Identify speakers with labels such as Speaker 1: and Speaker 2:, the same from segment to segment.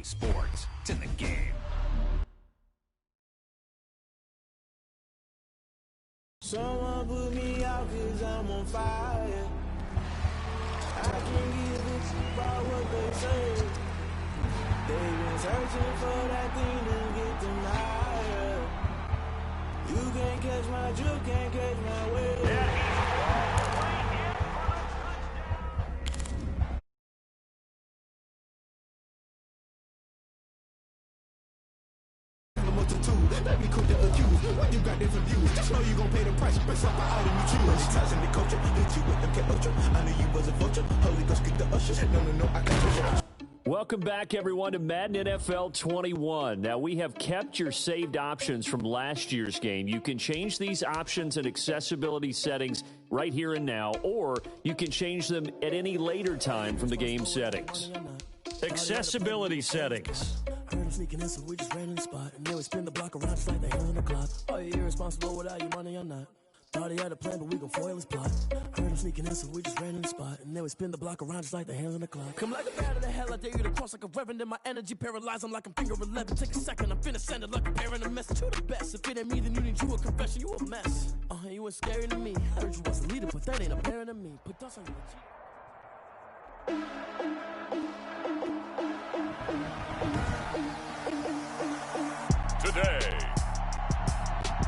Speaker 1: EA Sports. It's in the game.
Speaker 2: Someone put me out 'cause I'm on fire. I can't give a shit about what they say. They've been searching for that thing to get them higher. You can't catch my drift, can't catch my way.
Speaker 3: Let me cook the accused. When you got different views, just know you gon' pay the price. Best up item you choose. Ties in the culture, hit you with them cat ultra. I knew you was a vulture. Holy Ghost kick the ushers. No, I can't.
Speaker 4: Welcome back, everyone, to Madden NFL 21. Now, we have kept your saved options from last year's game. You can change these options and accessibility settings right here and now, or you can change them at any later time from the game settings. Accessibility settings.
Speaker 2: Heard him sneaking in, so we just ran in the spot. And they would spin the block around just like they hell in the clock. Are you irresponsible without your money or not? Thought he had a plan, but we gon' foil his plot. Heard him sneaking in, so we just ran in the spot. And they would spin the block around just like the hands on the clock. Come like a bat of the hell, I dare you to cross like a reverend. And my energy paralyzed, I'm like I'm finger 11. Take a second, I'm finna send it like a parent a message. You the best, if it ain't me, then you need you a confession. You a mess. You was scary to me. Heard you was a leader, but that ain't apparent to me. Put dust on you.
Speaker 5: Today,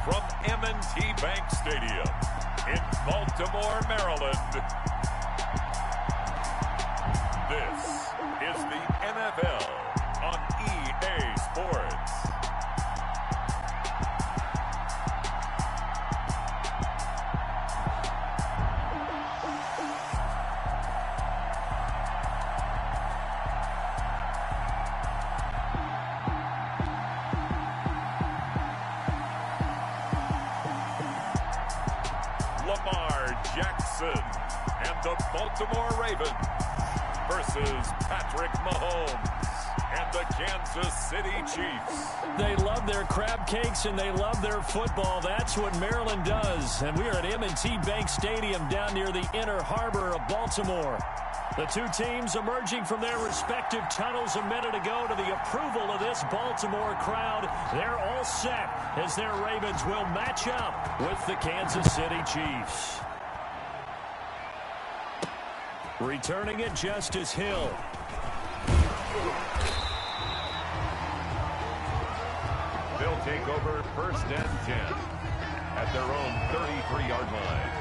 Speaker 5: from M&T Bank Stadium in Baltimore, Maryland, this is the NFL on EA Sports. And the Baltimore Ravens versus Patrick Mahomes and the Kansas City Chiefs.
Speaker 4: They love their crab cakes and they love their football. That's what Maryland does. And we are at M&T Bank Stadium down near the Inner Harbor of Baltimore. The two teams emerging from their respective tunnels a minute ago to the approval of this Baltimore crowd. They're all set as their Ravens will match up with the Kansas City Chiefs. Returning it, Justice Hill.
Speaker 5: They'll take over 1st and 10 at their own 33-yard line.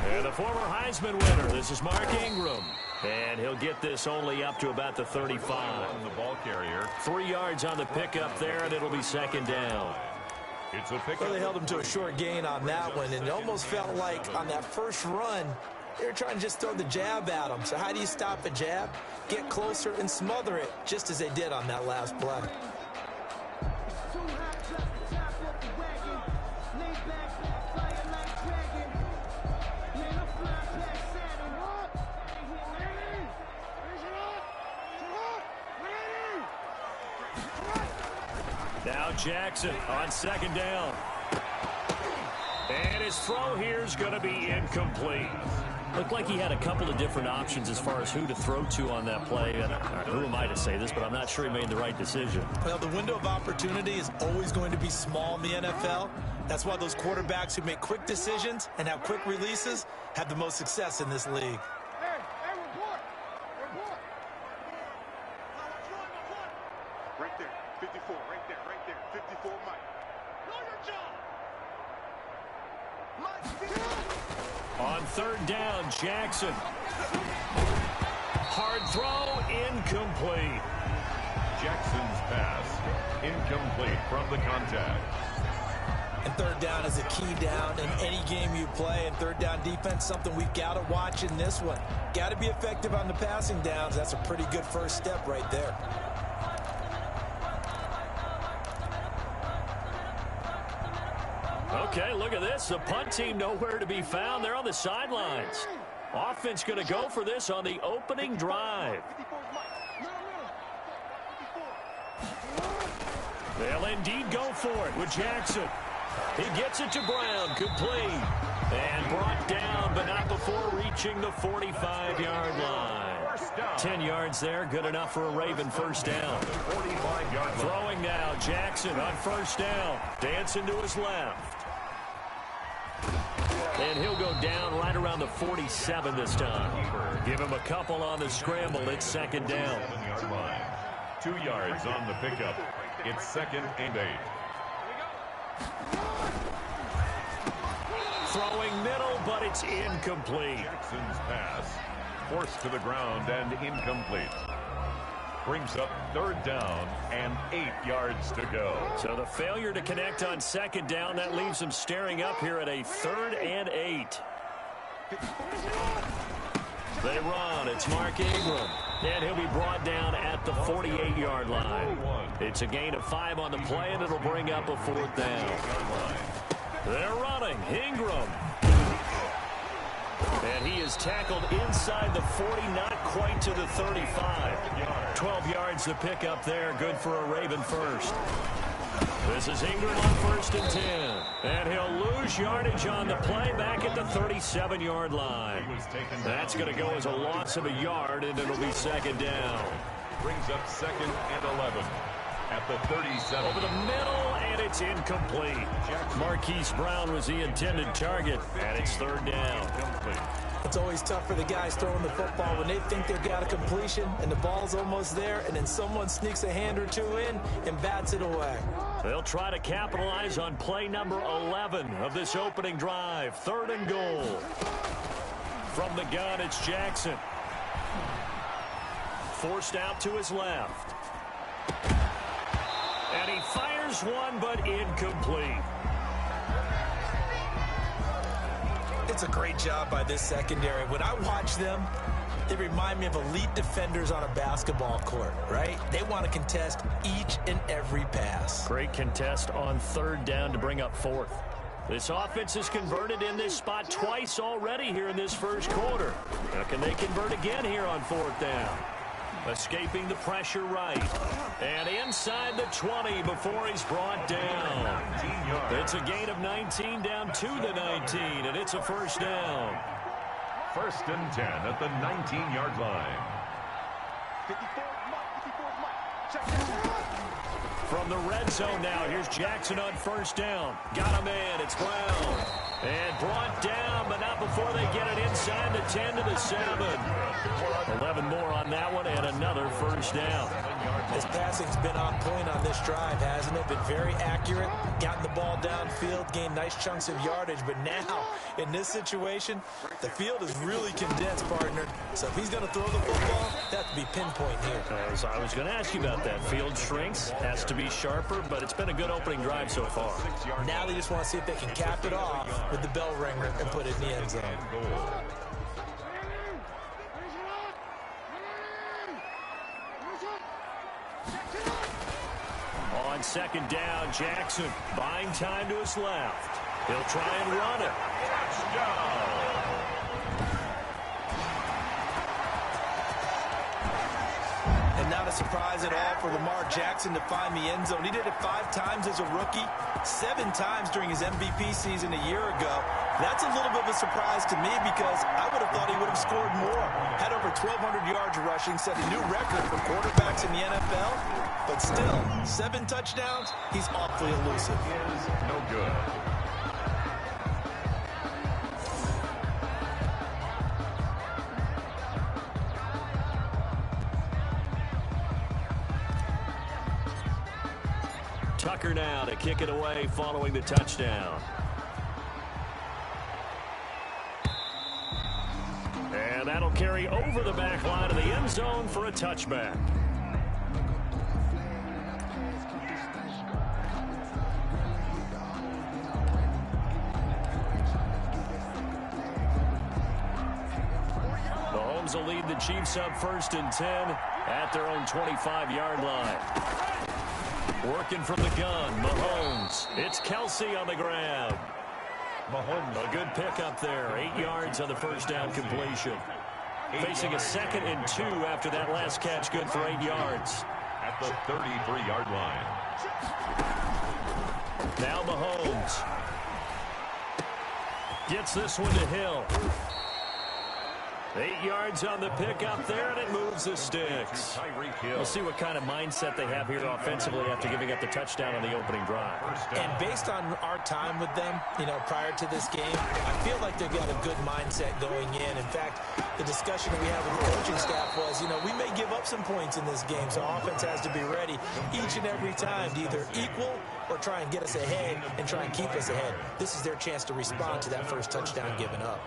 Speaker 4: And the former Heisman winner, this is Mark Ingram. And he'll get this only up to about the 35.
Speaker 5: On the ball carrier.
Speaker 4: 3 yards on the pickup there, and it'll be 2nd down.
Speaker 5: It's a pickup.
Speaker 6: Well, they held him to a short gain on that one, and it almost felt like on that first run, they were trying to just throw the jab at him. So how do you stop a jab? Get closer and smother it, just as they did on that last play.
Speaker 4: Now Jackson on 2nd down. And his throw here is going to be incomplete. Looked like he had a couple of different options as far as who to throw to on that play. And who am I to say this, but I'm not sure he made the right decision.
Speaker 6: Well, the window of opportunity is always going to be small in the NFL. That's why those quarterbacks who make quick decisions and have quick releases have the most success in this league.
Speaker 7: Right there, 54, right there, 54, Mike. Know your job.
Speaker 4: On 3rd down, Jackson. Hard throw, incomplete.
Speaker 5: Jackson's pass, incomplete from the contact.
Speaker 6: And 3rd down is a key down in any game you play. And 3rd down defense, something we've got to watch in this one. Got to be effective on the passing downs. That's a pretty good first step right there.
Speaker 4: Okay, look at this. The punt team nowhere to be found. They're on the sidelines. Offense going to go for this on the opening drive. They'll indeed go for it with Jackson. He gets it to Brown, complete. And brought down, but not before reaching the 45-yard line. 10 yards there, good enough for a Raven first down. Throwing now, Jackson on first down. Dancing to his left. And he'll go down right around the 47 this time. Give him a couple on the scramble. It's second down.
Speaker 5: 2 yards on the pickup. It's 2nd and 8.
Speaker 4: Throwing middle, but it's incomplete.
Speaker 5: Jackson's pass forced to the ground and incomplete. Brings up 3rd down and 8 yards to go.
Speaker 4: So the failure to connect on second down, that leaves them staring up here at a 3rd and 8. They run. It's Mark Ingram. And he'll be brought down at the 48-yard line. It's a gain of 5 on the play, and it'll bring up a 4th down. They're running. Ingram. And he is tackled inside the 40, not quite to the 35. 12 yards to pick up there. Good for a Raven first. This is Ingram on 1st and 10. And he'll lose yardage on the play back at the 37-yard line. That's going to go as a loss of a yard, and it'll be 2nd down.
Speaker 5: Brings up 2nd and 11 at the 37.
Speaker 4: Over the middle, and it's incomplete. Marquise Brown was the intended target, and it's 3rd down.
Speaker 6: It's always tough for the guys throwing the football when they think they've got a completion and the ball's almost there, and then someone sneaks a hand or two in and bats it away.
Speaker 4: They'll try to capitalize on play number 11 of this opening drive. 3rd and goal. From the gun, it's Jackson. Forced out to his left. And he fires one, but incomplete.
Speaker 6: It's a great job by this secondary. When I watch them, they remind me of elite defenders on a basketball court, right? They want to contest each and every pass.
Speaker 4: Great contest on 3rd down to bring up 4th. This offense has converted in this spot twice already here in this first quarter. Now, can they convert again here on 4th down? Escaping the pressure right. And inside the 20 before he's brought down. It's a gain of 19 down to the 19, and it's a 1st down.
Speaker 5: 1st and 10 at the 19-yard line.
Speaker 4: From the red zone now, here's Jackson on 1st down. Got a man, it's Brown. And brought down, but not before they get it inside the 10 to the 7. 11 more on that one, and another 1st down.
Speaker 6: His passing's been on point on this drive, hasn't it? Been very accurate, gotten the ball downfield, gained nice chunks of yardage. But now, in this situation, the field is really condensed, partner. So if he's going to throw the football, that has to be pinpoint here.
Speaker 4: I was going to ask you about that. Field shrinks, has to be sharper, but it's been a good opening drive so far.
Speaker 6: Now they just want to see if they can cap it off with the bell ringer and put it in the end zone.
Speaker 4: On 2nd down, Jackson buying time to his left. He'll try and run it. Touchdown.
Speaker 6: And not a surprise at all for Lamar Jackson to find the end zone. He did it 5 times as a rookie, 7 times during his MVP season a year ago. That's a little bit of a surprise to me because I would have thought he would have scored more. Had over 1,200 yards rushing, set a new record for quarterbacks in the NFL. But still, 7 touchdowns, he's awfully elusive.
Speaker 5: No good.
Speaker 4: Tucker now to kick it away following the touchdown. And that'll carry over the back line of the end zone for a touchback. Mahomes will lead the Chiefs up 1st and 10 at their own 25-yard line. Working from the gun, Mahomes. It's Kelsey on the grab.
Speaker 5: Mahomes.
Speaker 4: A good pickup there. 8 yards on the first down completion. Facing a 2nd and 2 after that last catch. Good for 8 yards.
Speaker 5: At the 33-yard line.
Speaker 4: Now Mahomes gets this one to Hill. 8 yards on the pickup there, and it moves the sticks. We'll see what kind of mindset they have here offensively after giving up the touchdown on the opening drive.
Speaker 6: And based on our time with them, prior to this game, I feel like they've got a good mindset going in. In fact, the discussion we had with the coaching staff was, we may give up some points in this game, so offense has to be ready each and every time to either equal or try and get us ahead and try and keep us ahead. This is their chance to respond to that first touchdown given up.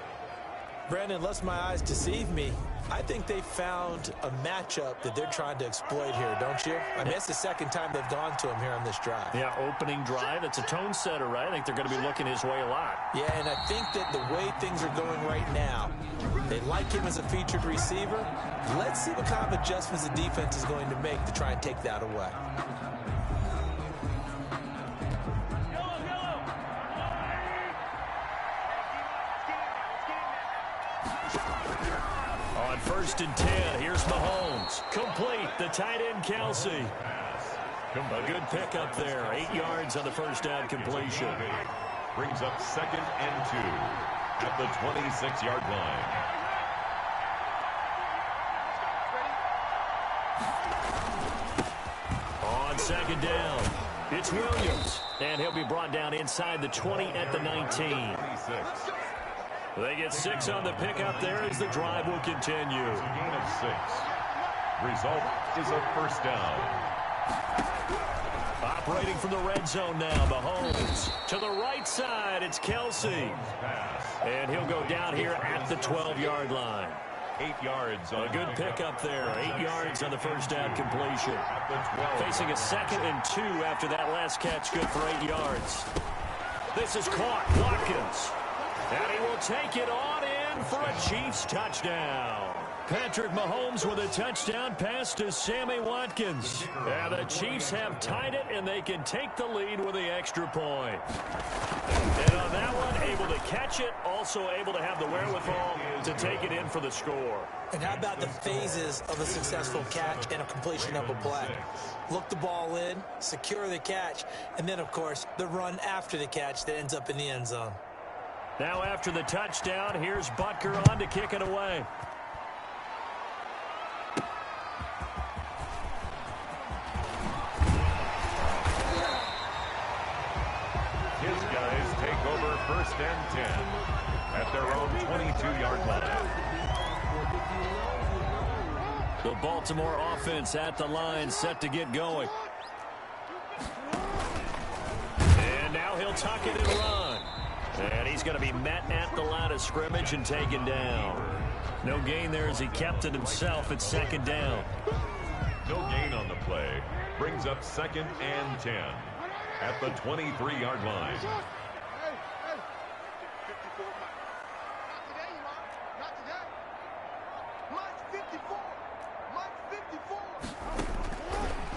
Speaker 6: Brandon, lest my eyes deceive me, I think they found a matchup that they're trying to exploit here, don't you? I mean, it's the second time they've gone to him here on this drive.
Speaker 4: Yeah, opening drive. It's a tone setter, right? I think they're going to be looking his way a lot.
Speaker 6: Yeah, and I think that the way things are going right now, they like him as a featured receiver. Let's see what kind of adjustments the defense is going to make to try and take that away.
Speaker 4: On 1st and 10, here's Mahomes. Complete, the tight end, Kelsey. A good pickup there. 8 yards on the first down completion.
Speaker 5: Brings up 2nd and 2 at the 26-yard line.
Speaker 4: On 2nd down, it's Williams. And he'll be brought down inside the 20 at the 19.
Speaker 5: 26.
Speaker 4: They get 6 on the pickup there as the drive will continue.
Speaker 5: It's a gain of 6. Result is a first down.
Speaker 4: Operating from the red zone now, Mahomes. To the right side, it's Kelsey. And he'll go down here at the 12-yard line.
Speaker 5: 8 yards.
Speaker 4: A good pickup there. 8 yards on the first down completion. Facing a 2nd and 2 after that last catch. Good for 8 yards. This is caught. Watkins. And he will take it on in for a Chiefs touchdown. Patrick Mahomes with a touchdown pass to Sammy Watkins. And the Chiefs have tied it, and they can take the lead with the extra point. And on that one, able to catch it, also able to have the wherewithal to take it in for the score.
Speaker 6: And how about the phases of a successful catch and a completion of a play? Look the ball in, secure the catch, and then, of course, the run after the catch that ends up in the end zone.
Speaker 4: Now after the touchdown, here's Butker on to kick it away.
Speaker 5: His guys take over 1st and 10 at their own 22-yard line.
Speaker 4: The Baltimore offense at the line, set to get going. And now he'll tuck it and run. And he's going to be met at the line of scrimmage and taken down. No gain there as he kept it himself at 2nd down.
Speaker 5: No gain on the play. Brings up 2nd and 10 at the 23-yard line.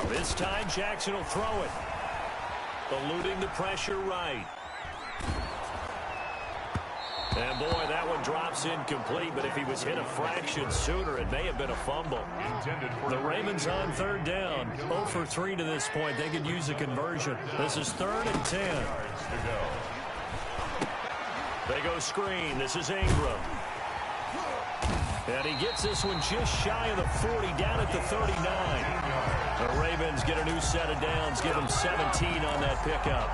Speaker 4: This time Jackson will throw it. Eluding the pressure right. And, boy, that one drops incomplete, but if he was hit a fraction sooner, it may have been a fumble. The Ravens on 3rd down. 0 for 3 to this point. They could use a conversion. This is 3rd and 10. They go screen. This is Ingram. And he gets this one just shy of the 40, down at the 39. The Ravens get a new set of downs, give them 17 on that pickup.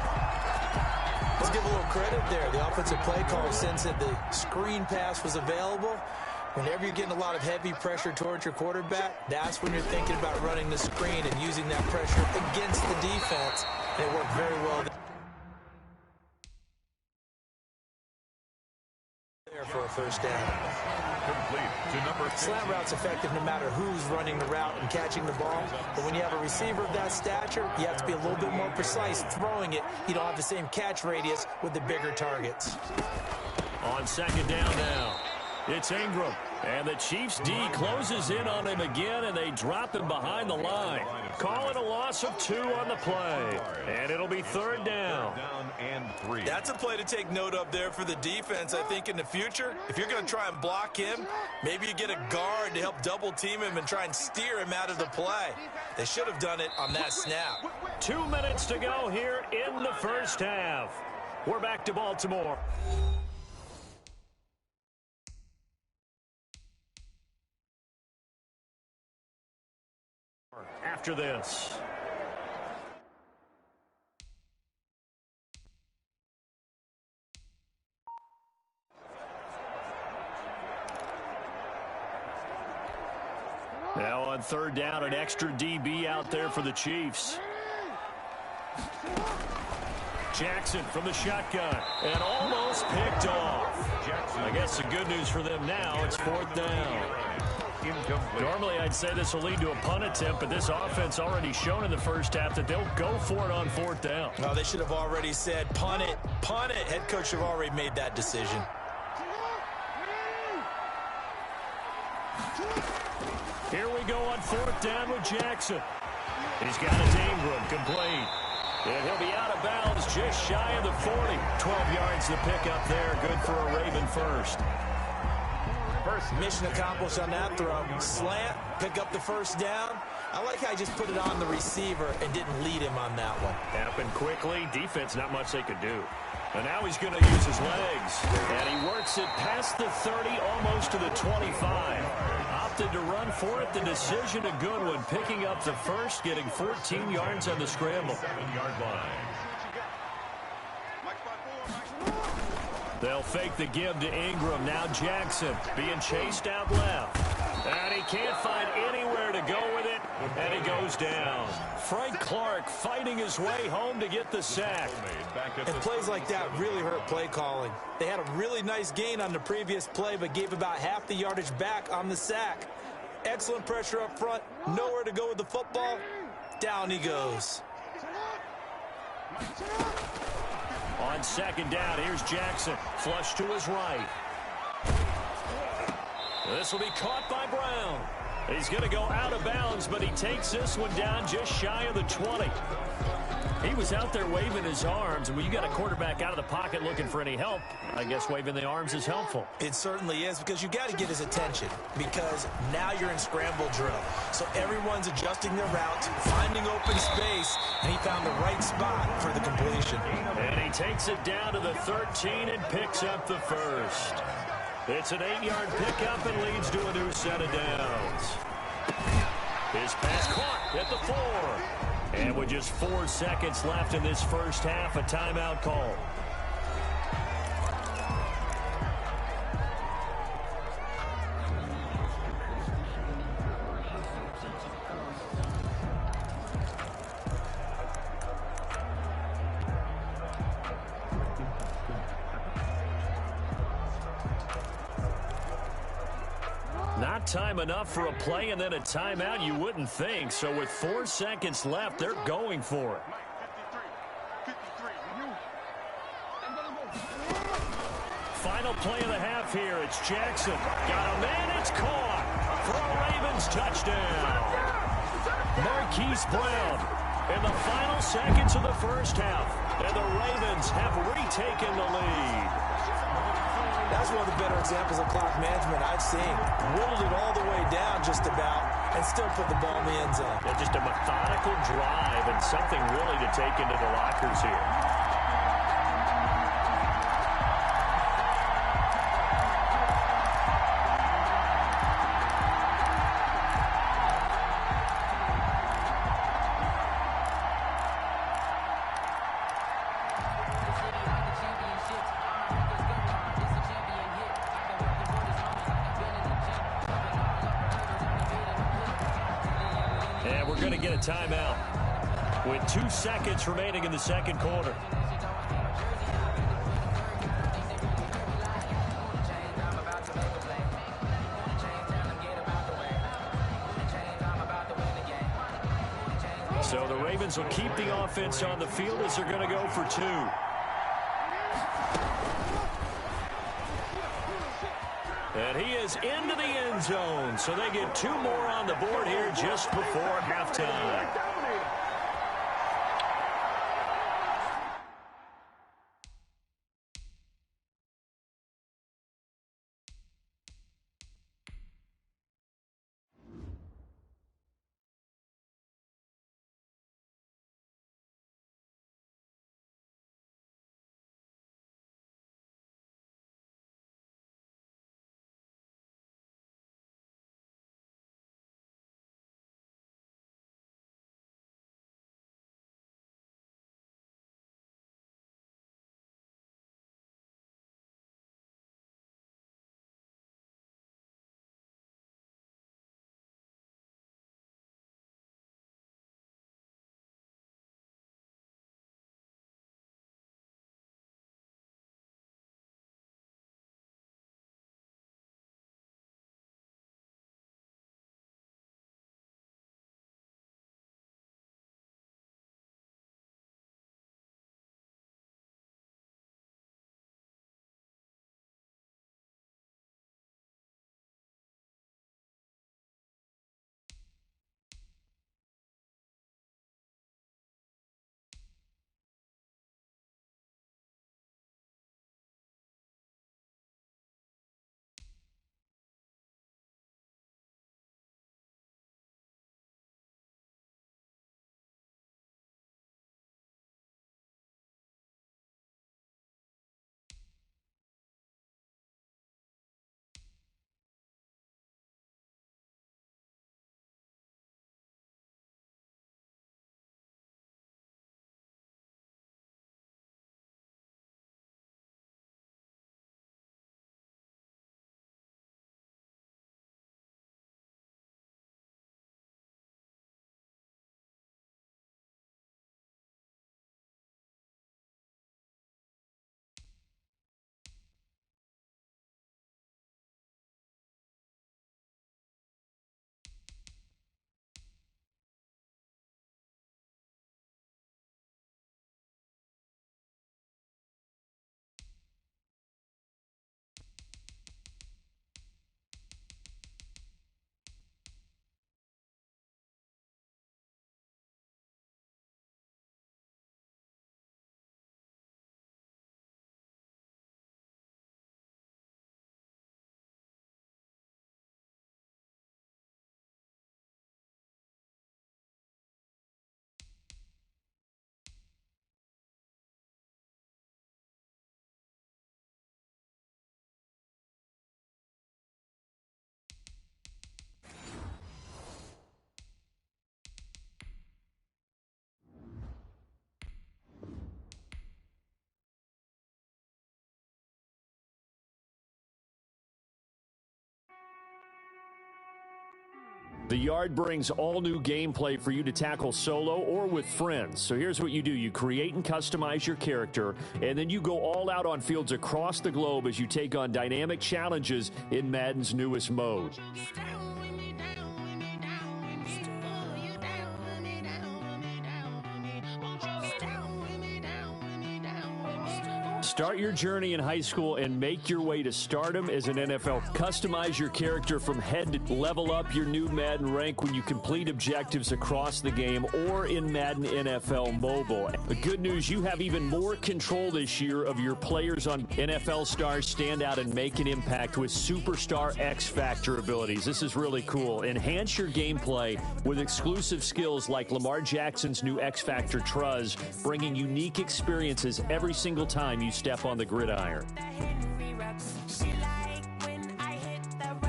Speaker 6: Let's give a little credit there. The offensive play call sensed that the screen pass was available. Whenever you're getting a lot of heavy pressure towards your quarterback, that's when you're thinking about running the screen and using that pressure against the defense. And it worked very well there for a first down.
Speaker 5: Complete to number 15.
Speaker 6: Slant route's effective no matter who's running the route and catching the ball. But when you have a receiver of that stature, you have to be a little bit more precise throwing it. You don't have the same catch radius with the bigger targets.
Speaker 4: On 2nd down now. It's Ingram. And the Chiefs D closes in on him again, and they drop him behind the line. Call it a loss of 2 on the play. And it'll be 3rd down.
Speaker 6: That's a play to take note of there for the defense, I think, in the future. If you're going to try and block him, maybe you get a guard to help double-team him and try and steer him out of the play. They should have done it on that snap.
Speaker 4: 2 minutes to go here in the first half. We're back to Baltimore. After this. Now on 3rd down, an extra DB out there for the Chiefs. Jackson from the shotgun and almost picked off. I guess the good news for them now, it's 4th down. Normally, I'd say this will lead to a punt attempt, but this offense already shown in the first half that they'll go for it on 4th down.
Speaker 6: Well, they should have already said, punt it, punt it. Head coach should have already made that decision.
Speaker 4: Here we go on 4th down with Jackson. He's got it to Ingram, complete. And he'll be out of bounds just shy of the 40. 12 yards to pick up there, good for a Raven first.
Speaker 6: Mission accomplished on that throw. Slant, pick up the 1st down. I like how he just put it on the receiver and didn't lead him on that one.
Speaker 4: Happened quickly. Defense, not much they could do. And now he's going to use his legs. And he works it past the 30, almost to the 25. Opted to run for it. The decision, a good one. Picking up the first, getting 14 yards on the scramble.
Speaker 5: 7-yard line.
Speaker 4: They'll fake the give to Ingram. Now Jackson being chased out left. And he can't find anywhere to go with it. And he goes down. Frank Clark fighting his way home to get the sack.
Speaker 6: And plays like that really hurt play calling. They had a really nice gain on the previous play, but gave about half the yardage back on the sack. Excellent pressure up front. Nowhere to go with the football. Down he goes.
Speaker 4: On 2nd down, here's Jackson. Flush to his right. This will be caught by Brown. He's going to go out of bounds, but he takes this one down just shy of the 20. He was out there waving his arms, and when you got a quarterback out of the pocket looking for any help, I guess waving the arms is helpful.
Speaker 6: It certainly is, because you got to get his attention, because now you're in scramble drill. So everyone's adjusting their route, finding open space, and he found the right spot for the completion.
Speaker 4: And he takes it down to the 13 and picks up the first. It's an 8-yard pickup and leads to a new set of downs. His pass caught at the 4. And with just 4 seconds left in this first half, a timeout call. Not time enough for a play and then a timeout, you wouldn't think. So with 4 seconds left, they're going for it. Final play of the half here. It's Jackson. Got a man. It's caught for a Ravens touchdown. Marquise Brown in the final seconds of the first half. And the Ravens have retaken the lead.
Speaker 6: That's one of the better examples of clock management I've seen. Whittled it all the way down just about and still put the ball in the end zone.
Speaker 4: Yeah, just a methodical drive and something really to take into the lockers here. And we're going to get a timeout with 2 seconds remaining in the second quarter. So the Ravens will keep the offense on the field as they're going to go for 2. And he is into the end zone. So they get 2 more on the board here just before halftime. The Yard brings all new gameplay for you to tackle solo or with friends. So here's what you do. You create and customize your character, and then you go all out on fields across the globe as you take on dynamic challenges in Madden's newest mode. Start your journey in high school and make your way to stardom as an NFL. Customize your character from head to level up your new Madden rank when you complete objectives across the game or in Madden NFL Mobile. The good news, you have even more control this year of your players on NFL stars stand out and make an impact with Superstar X Factor abilities. This is really cool. Enhance your gameplay with exclusive skills like Lamar Jackson's new X Factor Truz, bringing unique experiences every single time you step on the gridiron.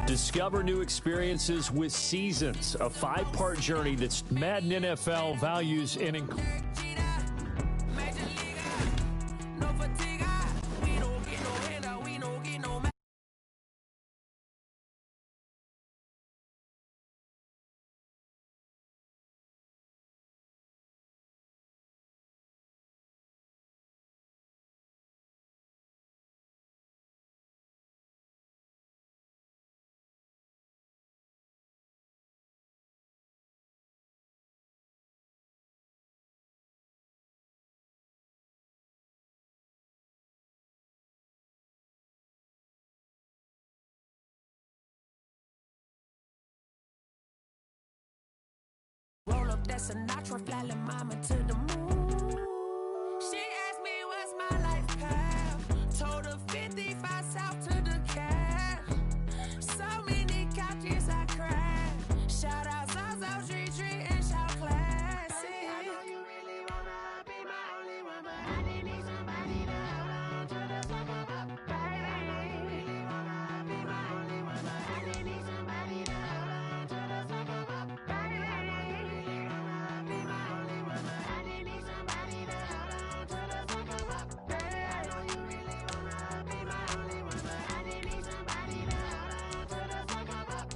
Speaker 4: Discover new experiences with Seasons, a 5-part journey that's Madden NFL values and
Speaker 2: That's a natural flying mama to the moon. She asked me what's my life path. Told her 55 south to the cab. So many couches I cried. Shout out Zazo, Tree, and shout classic. I know you really wanna be my only one, but I didn't need somebody to hold on to the second up. Baby, I know you really wanna be my only one, but I didn't need somebody to hold on to the second up. Baby, I know you really wanna be my only one, but I didn't need somebody to hold on to the second up. Baby, I know you really wanna be my only one, but I didn't need somebody to hold on to the second up.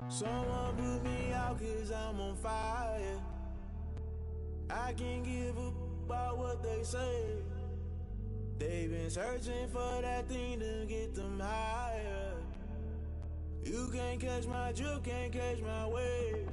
Speaker 3: Someone put me out 'cause I'm on fire. I can't give up about what they say. They've been searching for that thing to get them higher. You can't catch my drift, can't catch my wave.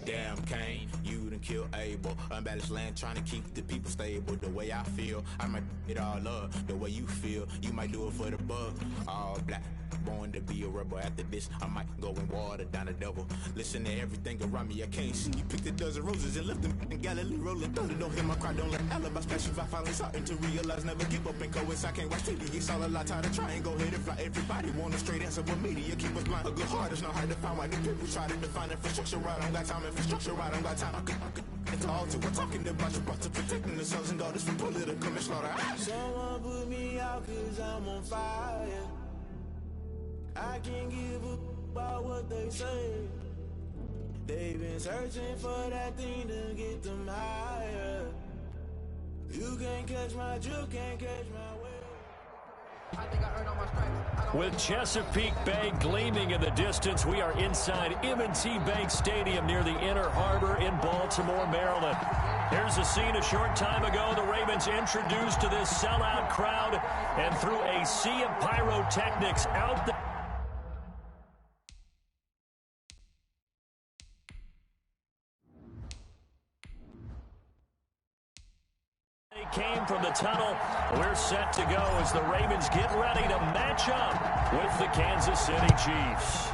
Speaker 3: Damn, Kane, you done killed Abel. Unbalanced land, trying to keep the people stable. The way I feel, I might it all up. The way you feel, you might do it for the bug. All black, born to be a rebel. After this, I might go and water down the devil. Listen to everything around me, I can't see. You picked a dozen roses and left them in Galilee rolling thunder. Don't hear my cry, don't let alibis pass you. I finally starting to realize, never give up and coast. I can't watch TV, it's all a lot, tired of trying, go ahead and fly. Everybody want a straight answer, but media keep us blind. A good heart is not hard to find. Why the people try to define infrastructure right? I don't got time, infrastructure right, I don't got time. It's all to we're talking about you, about to protecting the sons and daughters from political manslaughter. Someone put me out 'cause I'm on fire. I can't give up about what they say. They've been searching for that thing to get them higher. You can't catch my drift, can't catch my wave.
Speaker 8: I think I earned all my stripes.
Speaker 4: With Chesapeake Bay gleaming in the distance, we are inside M&T Bank Stadium near the Inner Harbor in Baltimore, Maryland. Here's a scene a short time ago. The Ravens introduced to this sellout crowd, and through a sea of pyrotechnics out the came from the tunnel. We're set to go as the Ravens get ready to match up with the Kansas City Chiefs.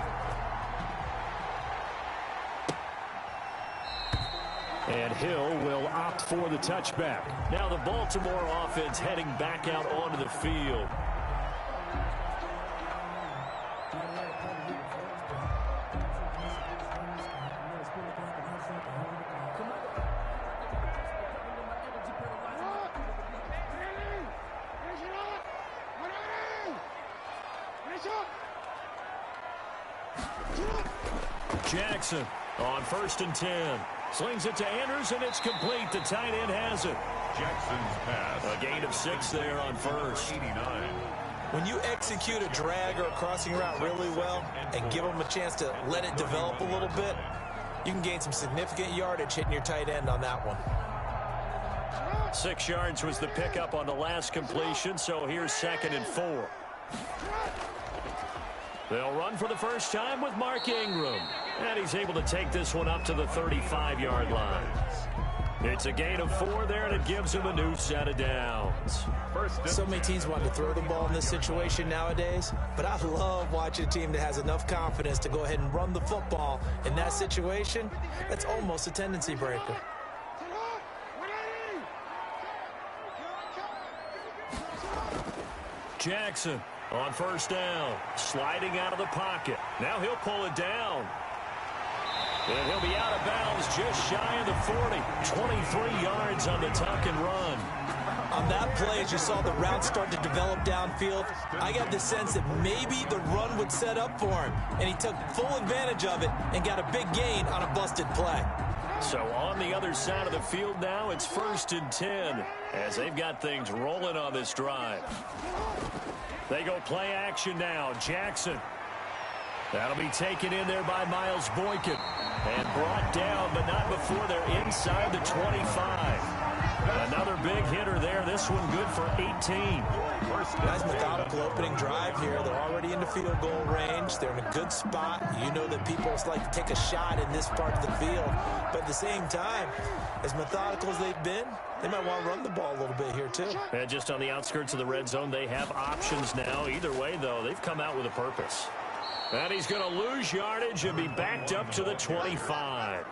Speaker 4: And Hill will opt for the touchback. Now the Baltimore offense heading back out onto the field. Jackson on 1st and 10. Slings it to Andrews, and it's complete. The tight end has it.
Speaker 5: Jackson's pass.
Speaker 4: A gain of 6 there on first.
Speaker 5: 89.
Speaker 6: When you execute a drag or a crossing route really well and give them a chance to let it develop a little bit, you can gain some significant yardage hitting your tight end on that one.
Speaker 4: 6 yards was the pickup on the last completion, so here's 2nd and 4. They'll run for the first time with Mark Ingram. And he's able to take this one up to the 35-yard line. It's a gain of 4 there, and it gives him a new set of downs.
Speaker 6: So many teams want to throw the ball in this situation nowadays, but I love watching a team that has enough confidence to go ahead and run the football in that situation. That's almost a tendency breaker.
Speaker 4: Jackson on first down, sliding out of the pocket. Now he'll pull it down. And he'll be out of bounds just shy of the 40. 23 yards on the tuck and run.
Speaker 6: On that play, as you saw the route start to develop downfield, I got the sense that maybe the run would set up for him. And he took full advantage of it and got a big gain on a busted play.
Speaker 4: So on the other side of the field now, it's 1st and 10 as they've got things rolling on this drive. They go play action now. Jackson. That'll be taken in there by Miles Boykin and brought down, but not before they're inside the 25. Another big hitter there. This one good for 18.
Speaker 6: Nice methodical opening drive here. They're already into field goal range. They're in a good spot. You know that people like to take a shot in this part of the field. But at the same time, as methodical as they've been, they might want to run the ball a little bit here too.
Speaker 4: And just on the outskirts of the red zone, they have options now. Either way, though, they've come out with a purpose. And he's going to lose yardage and be backed up to the 25.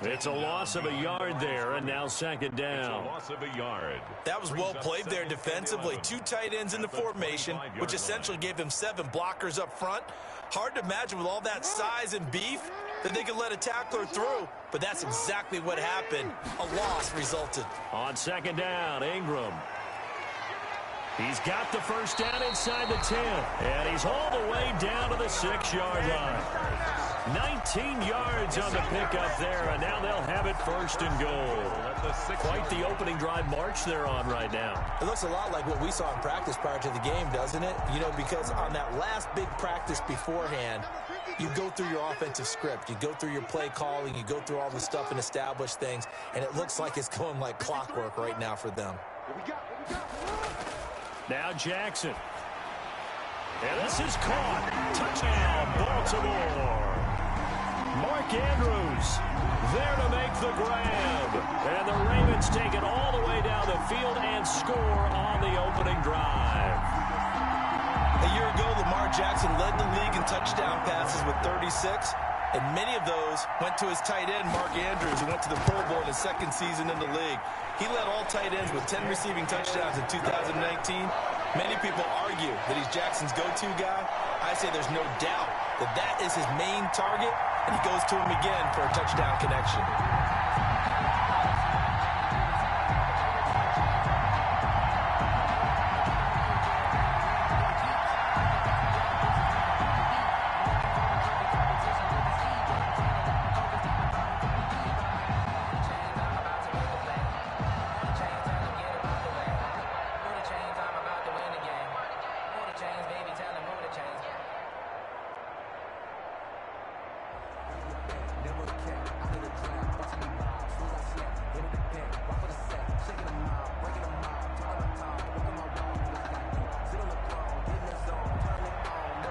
Speaker 4: It's a loss of a yard there, and now 2nd down.
Speaker 5: Loss of a yard.
Speaker 6: That was well played there defensively. 2 tight ends in the formation, which essentially gave them 7 blockers up front. Hard to imagine with all that size and beef that they could let a tackler through, but that's exactly what happened. A loss resulted.
Speaker 4: On 2nd down, Ingram. He's got the first down inside the 10, and he's all the way down to the 6-yard line. 19 yards on the pickup there, and now they'll have it 1st and goal. Quite the opening drive march they're on right now.
Speaker 6: It looks a lot like what we saw in practice prior to the game, doesn't it? You know, because on that last big practice beforehand, you go through your offensive script. You go through your play calling. You go through all the stuff and establish things, and it looks like it's going like clockwork right now for them.
Speaker 4: Now Jackson. And this is caught. Touchdown, Baltimore. Mark Andrews there to make the grab. And the Ravens take it all the way down the field and score on the opening drive.
Speaker 6: A year ago, Lamar Jackson led the league in touchdown passes with 36. And many of those went to his tight end, Mark Andrews, who went to the Pro Bowl in his 2nd season in the league. He led all tight ends with 10 receiving touchdowns in 2019. Many people argue that he's Jackson's go-to guy. I say there's no doubt that that is his main target, and he goes to him again for a touchdown connection.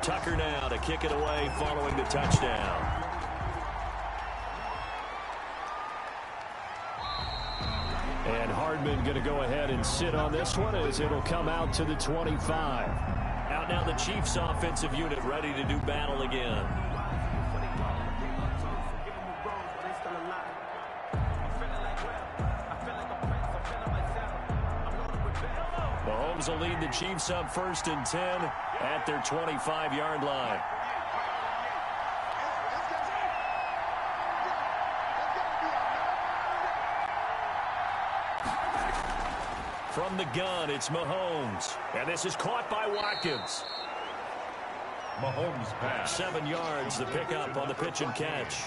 Speaker 4: Tucker now to kick it away following the touchdown. And Hardman going to go ahead and sit on this one as it'll come out to the 25. Out now the Chiefs offensive unit ready to do battle again. Mahomes will lead the Chiefs up 1st and 10 at their 25-yard line. From the gun, it's Mahomes. And this is caught by Watkins.
Speaker 5: Mahomes pass.
Speaker 4: 7 yards, the pickup on the pitch and catch.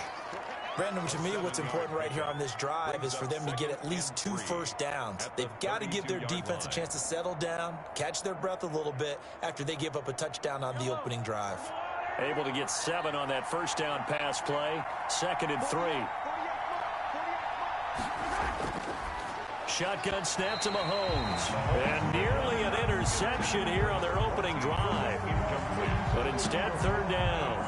Speaker 6: Brandon, to me, what's important right here on this drive is for them to get at least 2 first downs. They've got to give their defense a chance to settle down, catch their breath a little bit after they give up a touchdown on the opening drive.
Speaker 4: Able to get 7 on that first down pass play. 2nd and 3. Shotgun snap to Mahomes. And nearly an interception here on their opening drive. But instead, 3rd down.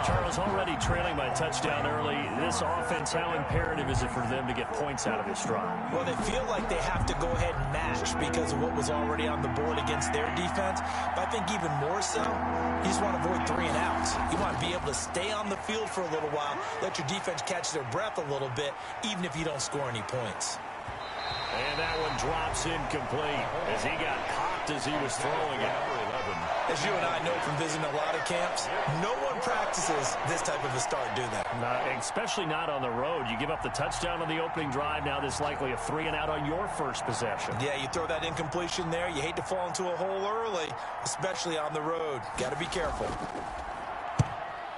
Speaker 4: Charles, already trailing by touchdown early. This offense, how imperative is it for them to get points out of this drive?
Speaker 6: Well, they feel like they have to go ahead and match because of what was already on the board against their defense. But I think even more so, you just want to avoid 3 and outs. You want to be able to stay on the field for a little while, let your defense catch their breath a little bit, even if you don't score any points.
Speaker 4: And that one drops incomplete as he got popped as he was throwing it.
Speaker 6: As you and I know from visiting a lot of camps, no one practices this type of a start, do they?
Speaker 4: Especially not on the road. You give up the touchdown on the opening drive. Now there's likely a 3-and-out on your first possession.
Speaker 6: Yeah, you throw that incompletion there. You hate to fall into a hole early, especially on the road. Got to be careful.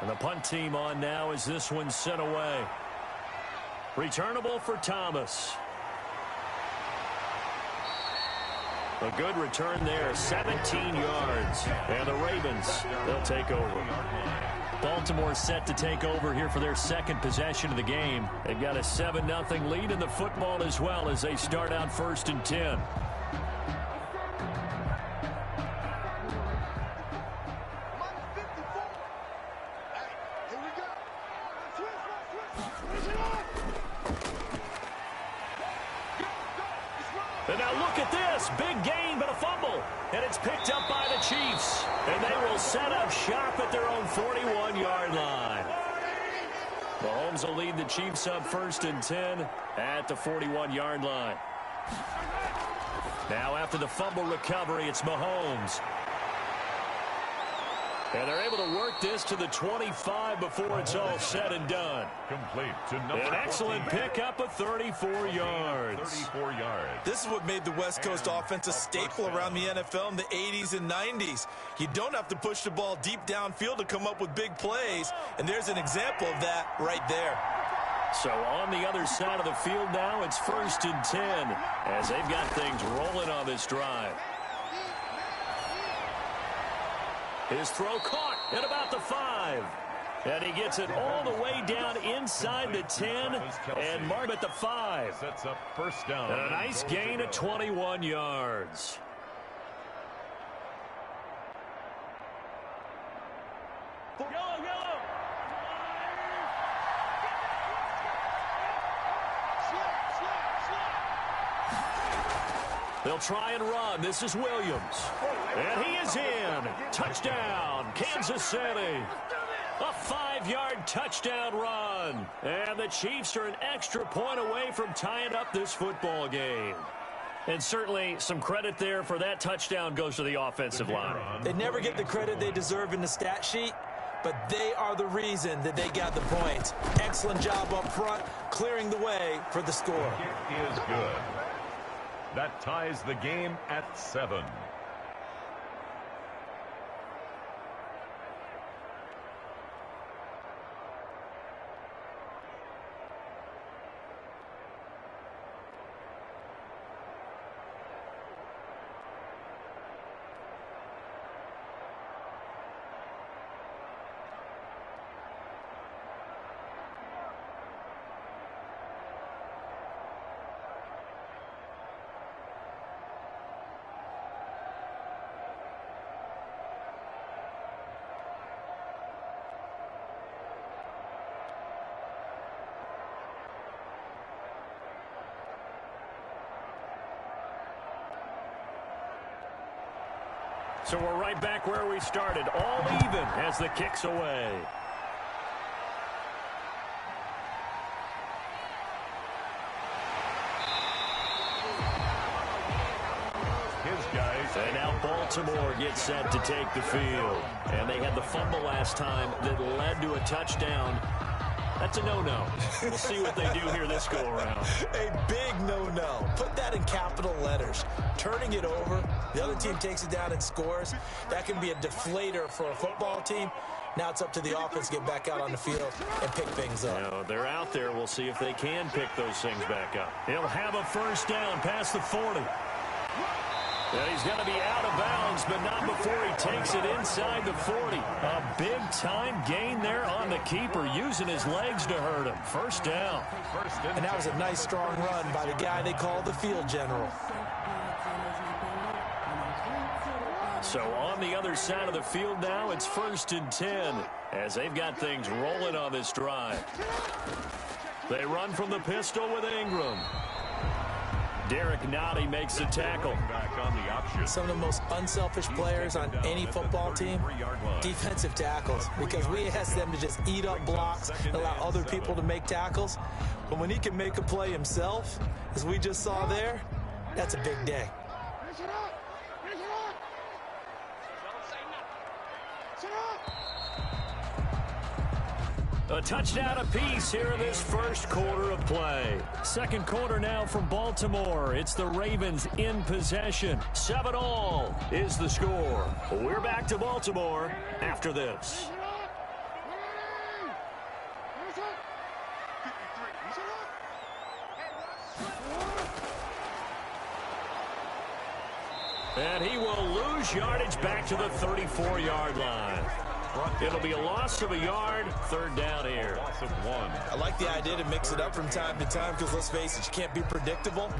Speaker 4: And the punt team on now as this one's sent away. Returnable for Thomas. A good return there, 17 yards. And the Ravens, they'll take over. Baltimore set to take over here for their second possession of the game. They've got a 7-0 lead in the football as well as they start out 1st and 10. And now look at this. Big gain, but a fumble. And it's picked up by the Chiefs. And they will set up shop at their own 41-yard line. Mahomes will lead the Chiefs up 1st and 10 at the 41-yard line. Now after the fumble recovery, it's Mahomes. And they're able to work this to the 25 before it's all said and done.
Speaker 5: Complete to number
Speaker 4: An excellent pickup of 34 yards.
Speaker 5: 34 yards.
Speaker 6: This is what made the West Coast offense a staple around the NFL in the 80s and 90s. You don't have to push the ball deep downfield to come up with big plays, and there's an example of that right there.
Speaker 4: So on the other side of the field now, it's 1st and 10 as they've got things rolling on this drive. His throw caught at about the 5. And he gets it all the way down inside the 10 and marked at the 5.
Speaker 5: Sets up 1st down.
Speaker 4: And a nice gain of 21 yards. They'll try and run. This is Williams. And he is in. Touchdown, Kansas City. A 5-yard touchdown run. And the Chiefs are an extra point away from tying up this football game. And certainly some credit there for that touchdown goes to the offensive line.
Speaker 6: They never get the credit they deserve in the stat sheet, but they are the reason that they got the points. Excellent job up front, clearing the way for the score.
Speaker 5: It is good. That ties the game at 7.
Speaker 4: So we're right back where we started, all even as the kick's away. And now Baltimore gets set to take the field. And they had the fumble last time that led to a touchdown. That's a no-no. We'll see what they do here this go-around.
Speaker 6: A big no-no. Put that in capital letters. Turning it over, the other team takes it down and scores. That can be a deflator for a football team. Now it's up to the offense to get back out on the field and pick things up.
Speaker 4: Now, they're out there. We'll see if they can pick those things back up. He'll have a 1st down past the 40. And he's going to be out of bounds, but not before he takes it inside the 40. A big-time gain there on the keeper, using his legs to hurt him. 1st down.
Speaker 6: And that was a nice, strong run by the guy they call the field general.
Speaker 4: So on the other side of the field now, it's 1st and 10 as they've got things rolling on this drive. They run from the pistol with Ingram. Derek Nottie makes the tackle.
Speaker 5: Back on the
Speaker 6: Some of the most unselfish players on any football team, defensive tackles, because we ask them to just eat up blocks and allow other people to make tackles. But when he can make a play himself, as we just saw there, that's a big day.
Speaker 4: A touchdown apiece here in this first quarter of play. Second quarter now from Baltimore. It's the Ravens in possession. 7-all is the score. We're back to Baltimore after this. And he will lose yardage back to the 34-yard line. It'll be a loss of a yard, third down here.
Speaker 5: Loss of 1.
Speaker 6: I like the idea to mix it up from time to time because, let's face it, you can't be predictable.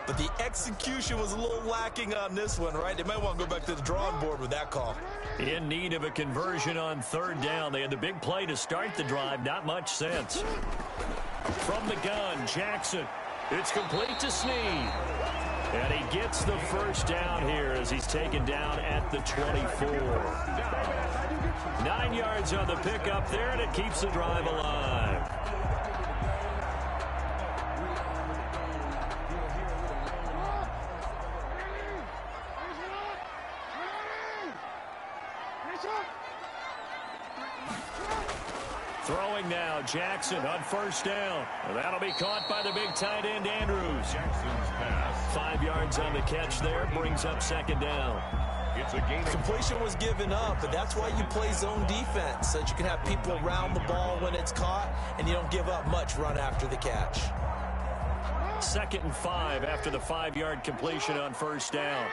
Speaker 6: But the execution was a little lacking on this one, right? They might want to go back to the drawing board with that call.
Speaker 4: In need of a conversion on third down. They had the big play to start the drive. Not much sense. From the gun, Jackson. It's complete to Snead. And he gets the first down here as he's taken down at the 24. 9 yards on the pickup there, and it keeps the drive alive. Throwing now, Jackson on first down. And that'll be caught by the big tight end, Andrews.
Speaker 5: Jackson's pass.
Speaker 4: 5 yards on the catch there, brings up second down.
Speaker 5: It's a gain.
Speaker 6: Completion was given up, but that's why you play zone defense, so that you can have people around the ball when it's caught, and you don't give up much run after the catch.
Speaker 4: 2nd and 5 after the 5-yard completion on first down.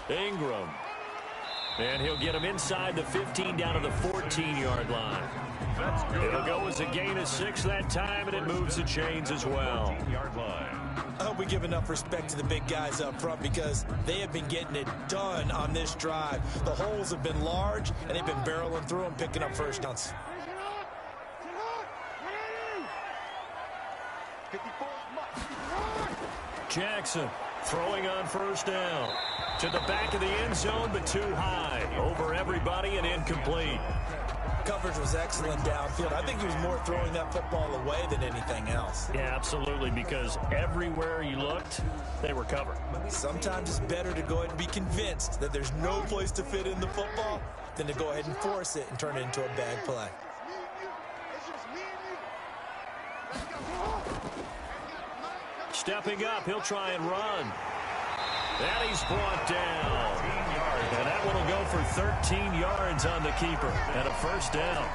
Speaker 4: Ingram. And he'll get him inside the 15 down to the 14-yard line.
Speaker 5: That's good.
Speaker 4: It'll go as a gain of 6 that time, and it moves the chains as well.
Speaker 5: 14-yard line.
Speaker 6: I hope we give enough respect to the big guys up front because they have been getting it done on this drive. The holes have been large, and they've been barreling through them, picking up first downs.
Speaker 4: Jackson throwing on first down. To the back of the end zone, but too high. Over everybody and incomplete.
Speaker 6: Coverage was excellent downfield. I think he was more throwing that football away than anything else.
Speaker 4: Yeah, absolutely, because everywhere he looked, they were covered.
Speaker 6: Sometimes it's better to go ahead and be convinced that there's no place to fit in the football than to go ahead and force it and turn it into a bad play.
Speaker 4: Stepping up, he'll try and run. And he's brought down. And that one will go for 13 yards on the keeper and a first down.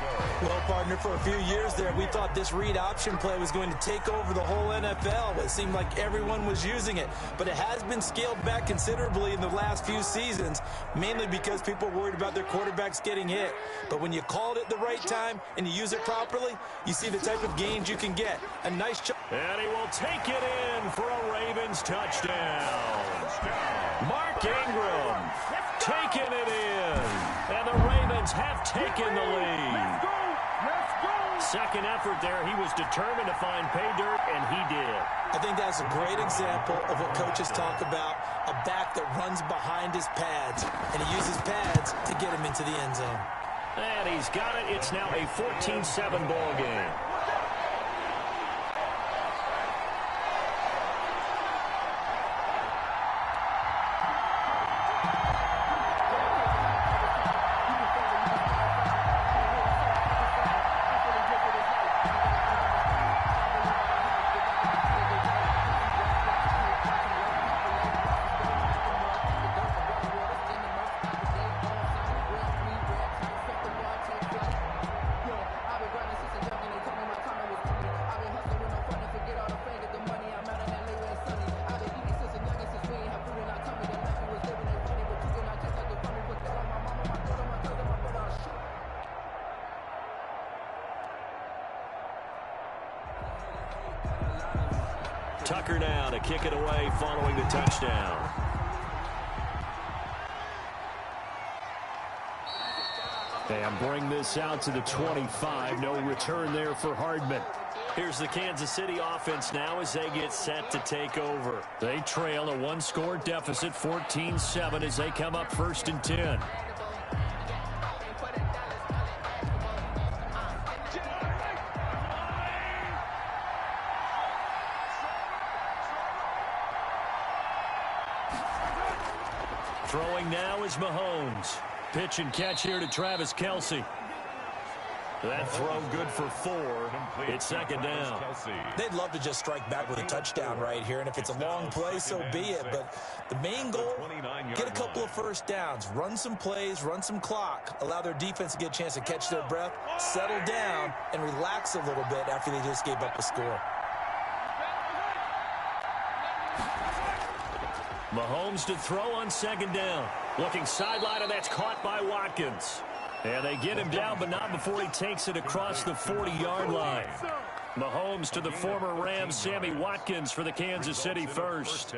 Speaker 6: Well, partner, for a few years there, we thought this read option play was going to take over the whole NFL. It seemed like everyone was using it. But it has been scaled back considerably in the last few seasons, mainly because people are worried about their quarterbacks getting hit. But when you call it at the right time and you use it properly, you see the type of gains you can get. A nice job.
Speaker 4: And he will take it in for a Ravens touchdown. Mark Ingram taking it in. And the Ravens have taken the lead. Second effort there, he was determined to find pay dirt, and he did.
Speaker 6: I think that's a great example of what coaches talk about, a back that runs behind his pads, and he uses pads to get him into the end zone.
Speaker 4: And he's got it. It's now a 14-7 ball game. Tucker now to kick it away following the touchdown. And bring this out to the 25. No return there for Hardman. Here's the Kansas City offense now as they get set to take over. They trail a one-score deficit, 14-7, as they come up 1st and 10. Throwing now is Mahomes. Pitch and catch here to Travis Kelce. That throw good for 4. It's 2nd down.
Speaker 6: They'd love to just strike back with a touchdown right here, and if it's a long play, so be it. But the main goal, get a couple of first downs, run some plays, run some clock, allow their defense to get a chance to catch their breath, settle down, and relax a little bit after they just gave up a score.
Speaker 4: Mahomes to throw on 2nd down. Looking sideline, and that's caught by Watkins. And they get him down, but not before he takes it across the 40-yard line. Mahomes to the former Rams, Sammy Watkins, for the Kansas City first.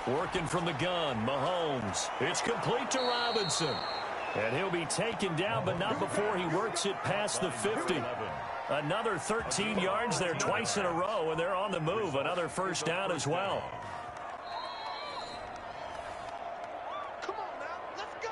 Speaker 4: Working from the gun, Mahomes. It's complete to Robinson. And he'll be taken down, but not before he works it past the 50. Another 13 yards there twice in a row, and they're on the move. Another first down as well.
Speaker 7: Come on now, let's go.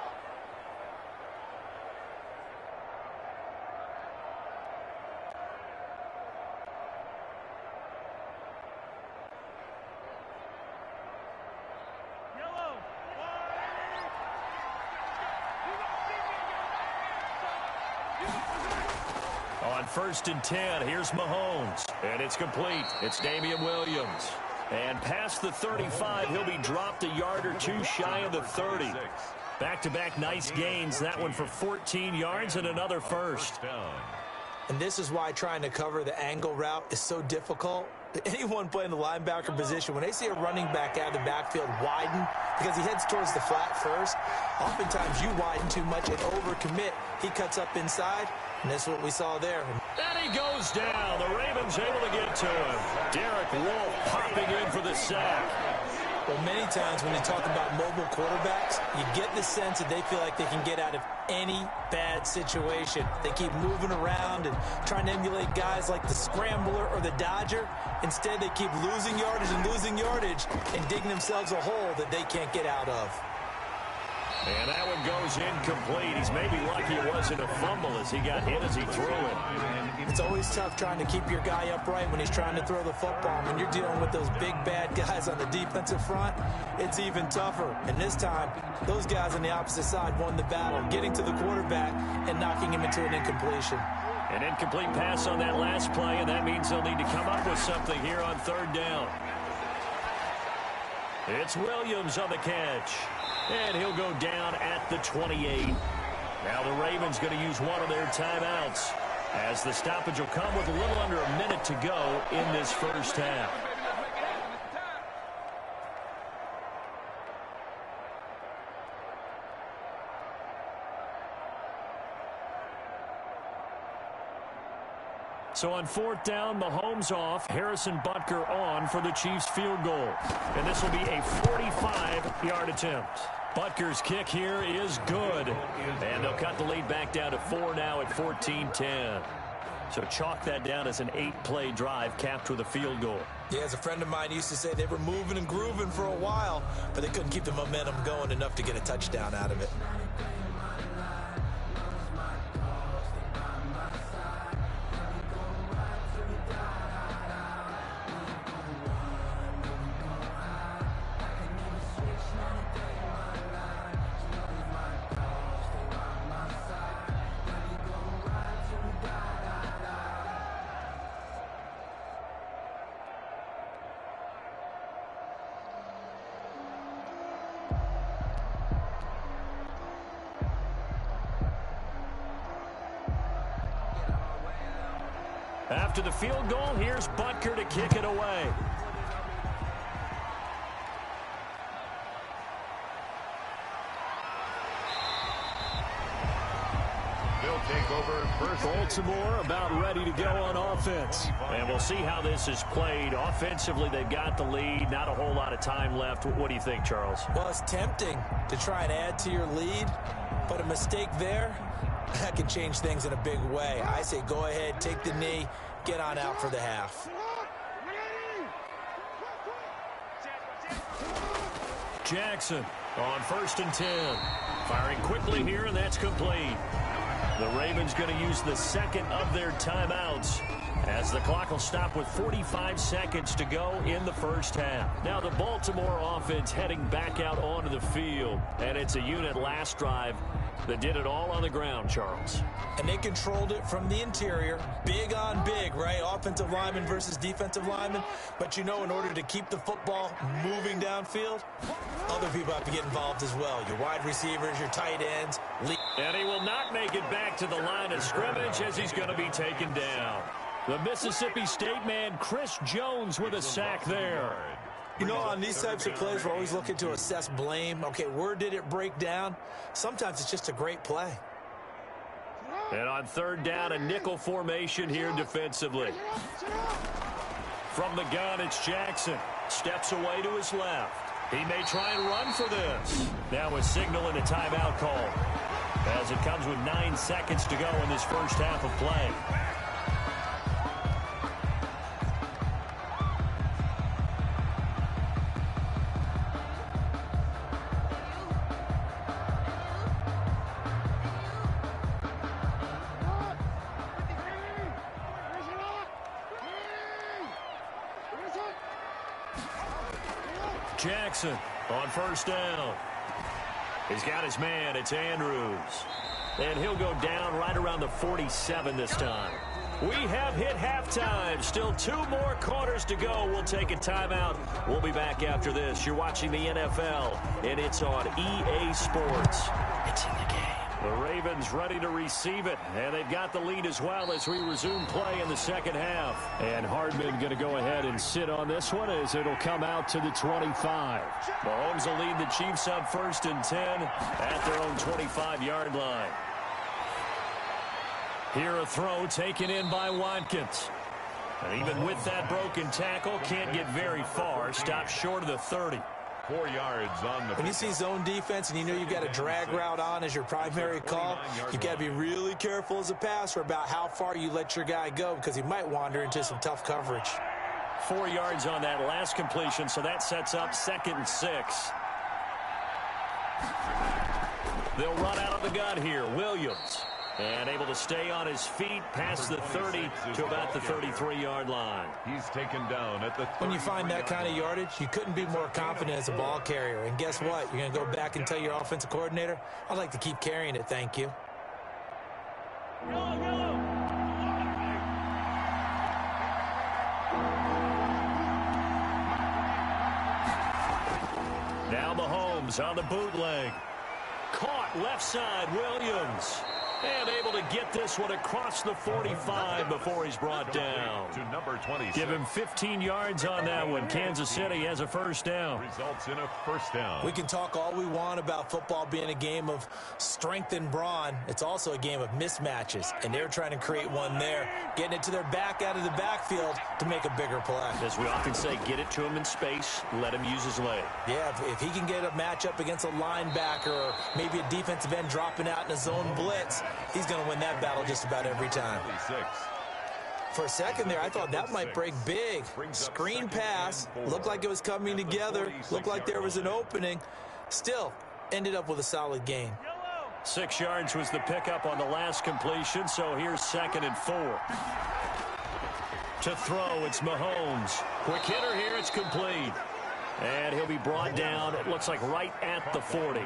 Speaker 4: On 1st and 10, here's Mahomes. And it's complete. It's Damian Williams. And past the 35, he'll be dropped a yard or two shy of the 30. Back-to-back nice gains. That one for 14 yards and another first.
Speaker 6: And this is why trying to cover the angle route is so difficult. Anyone playing the linebacker position, when they see a running back out of the backfield widen because he heads towards the flat first, oftentimes you widen too much and overcommit. He cuts up inside, and that's what we saw there.
Speaker 4: And he goes down. The Ravens able to get to him. Derek Wolfe popping in for the sack.
Speaker 6: Well, many times when you talk about mobile quarterbacks, you get the sense that they feel like they can get out of any bad situation. They keep moving around and trying to emulate guys like the Scrambler or the Dodger. Instead, they keep losing yardage and digging themselves a hole that they can't get out of.
Speaker 4: And that one goes incomplete. He's maybe lucky it wasn't a fumble as he got hit as he threw it.
Speaker 6: It's always tough trying to keep your guy upright when he's trying to throw the football. When you're dealing with those big, bad guys on the defensive front, it's even tougher. And this time, those guys on the opposite side won the battle, getting to the quarterback and knocking him into an incompletion.
Speaker 4: An incomplete pass on that last play, and that means they'll need to come up with something here on 3rd down. It's Williams on the catch. And he'll go down at the 28. Now the Ravens going to use one of their timeouts, as the stoppage will come with a little under a minute to go in this first half. So on 4th down, Mahomes off, Harrison Butker on for the Chiefs field goal. And this will be a 45-yard attempt. Butker's kick here is good. And they'll cut the lead back down to 4 now at 14-10. So chalk that down as an 8-play drive capped with a field goal.
Speaker 6: Yeah, as a friend of mine used to say, they were moving and grooving for a while, but they couldn't keep the momentum going enough to get a touchdown out of it.
Speaker 4: After the field goal, here's Butker to kick it away.
Speaker 5: They'll take over
Speaker 4: Baltimore about ready to go on offense. And we'll see how this is played. Offensively, they've got the lead. Not a whole lot of time left. What do you think, Charles?
Speaker 6: Well, it's tempting to try and add to your lead, but a mistake there, that can change things in a big way. I say go ahead, take the knee, get on out for the half.
Speaker 4: Jackson on 1st and 10. Firing quickly here, and that's complete. The Ravens going to use the second of their timeouts as the clock will stop with 45 seconds to go in the first half. Now the Baltimore offense heading back out onto the field, and it's a unit last drive that did it all on the ground, Charles.
Speaker 6: And they controlled it from the interior. Big on big, right? Offensive lineman versus defensive lineman. But you know, in order to keep the football moving downfield, other people have to get involved as well. Your wide receivers, your tight ends.
Speaker 4: And he will not make it back to the line of scrimmage as he's going to be taken down. The Mississippi State man, Chris Jones, with a sack there.
Speaker 6: You know, on these types of plays, we're always looking to assess blame. Okay, where did it break down? Sometimes it's just a great play.
Speaker 4: And on 3rd down, a nickel formation here defensively. From the gun, it's Jackson. Steps away to his left. He may try and run for this. Now a signal and a timeout call, as it comes with 9 seconds to go in this first half of play. Jackson on 1st down. He's got his man. It's Andrews. And he'll go down right around the 47 this time. We have hit halftime. Still 2 more quarters to go. We'll take a timeout. We'll be back after this. You're watching the NFL, and it's on EA Sports. It's in the game. The Ravens ready to receive it, and they've got the lead as well as we resume play in the second half. And Hardman going to go ahead and sit on this one as it'll come out to the 25. Mahomes will lead the Chiefs up 1st and 10 at their own 25-yard line. Here a throw taken in by Watkins. And even with that broken tackle, can't get very far. Stops short of the 30.
Speaker 5: 4 yards on the...
Speaker 6: When you see zone defense and you know you've got a drag route on as your primary call, you've got to be really careful as a passer about how far you let your guy go because he might wander into some tough coverage.
Speaker 4: 4 yards on that last completion, so that sets up 2nd and 6. They'll run out of the gun here. Williams. And able to stay on his feet past the 30 to about the 33-yard line.
Speaker 5: He's taken down at the 30.
Speaker 6: When you find that kind of yardage, you couldn't be more confident as a ball carrier. And guess what? You're going to go back and tell your offensive coordinator, I'd like to keep carrying it, thank you.
Speaker 4: Now Mahomes on the bootleg. Caught left side, Williams. And able to get this one across the 45 before he's brought down.
Speaker 5: To number 26.
Speaker 4: Give him 15 yards on that one. Kansas City has a first down.
Speaker 5: Results in a first down.
Speaker 6: We can talk all we want about football being a game of strength and brawn. It's also a game of mismatches, and they're trying to create one there, getting it to their back out of the backfield to make a bigger play.
Speaker 4: As we often say, get it to him in space, let him use his leg.
Speaker 6: Yeah, if he can get a matchup against a linebacker or maybe a defensive end dropping out in a zone blitz, he's going to win that battle just about every time.
Speaker 5: 26.
Speaker 6: For a second there, I thought that might break big. Screen pass, looked like it was coming together, looked like there was an opening. Still, ended up with a solid gain.
Speaker 4: 6 yards was the pickup on the last completion, so here's 2nd and 4. To throw, it's Mahomes. Quick hitter here, it's complete. And he'll be brought down, it looks like right at the 40.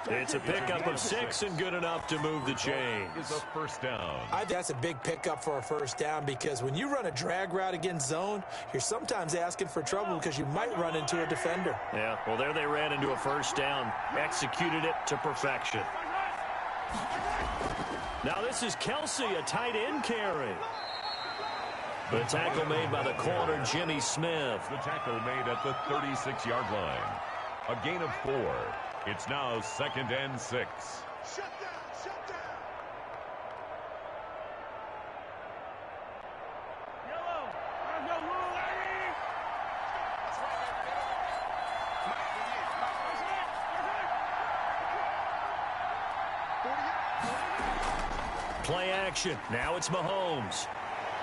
Speaker 4: It's a pickup of 6 and good enough to move the chains.
Speaker 5: Is a first down.
Speaker 6: I think that's a big pickup for a first down because when you run a drag route against zone, you're sometimes asking for trouble because you might run into a defender.
Speaker 4: Yeah, well, there they ran into a first down, executed it to perfection. Now this is Kelsey, a tight end carry. The tackle made by the corner, Jimmy Smith.
Speaker 5: The tackle made at the 36-yard line. A gain of 4. It's now 2nd and 6.
Speaker 7: Shut down, shut down.
Speaker 4: Play action. Now it's Mahomes.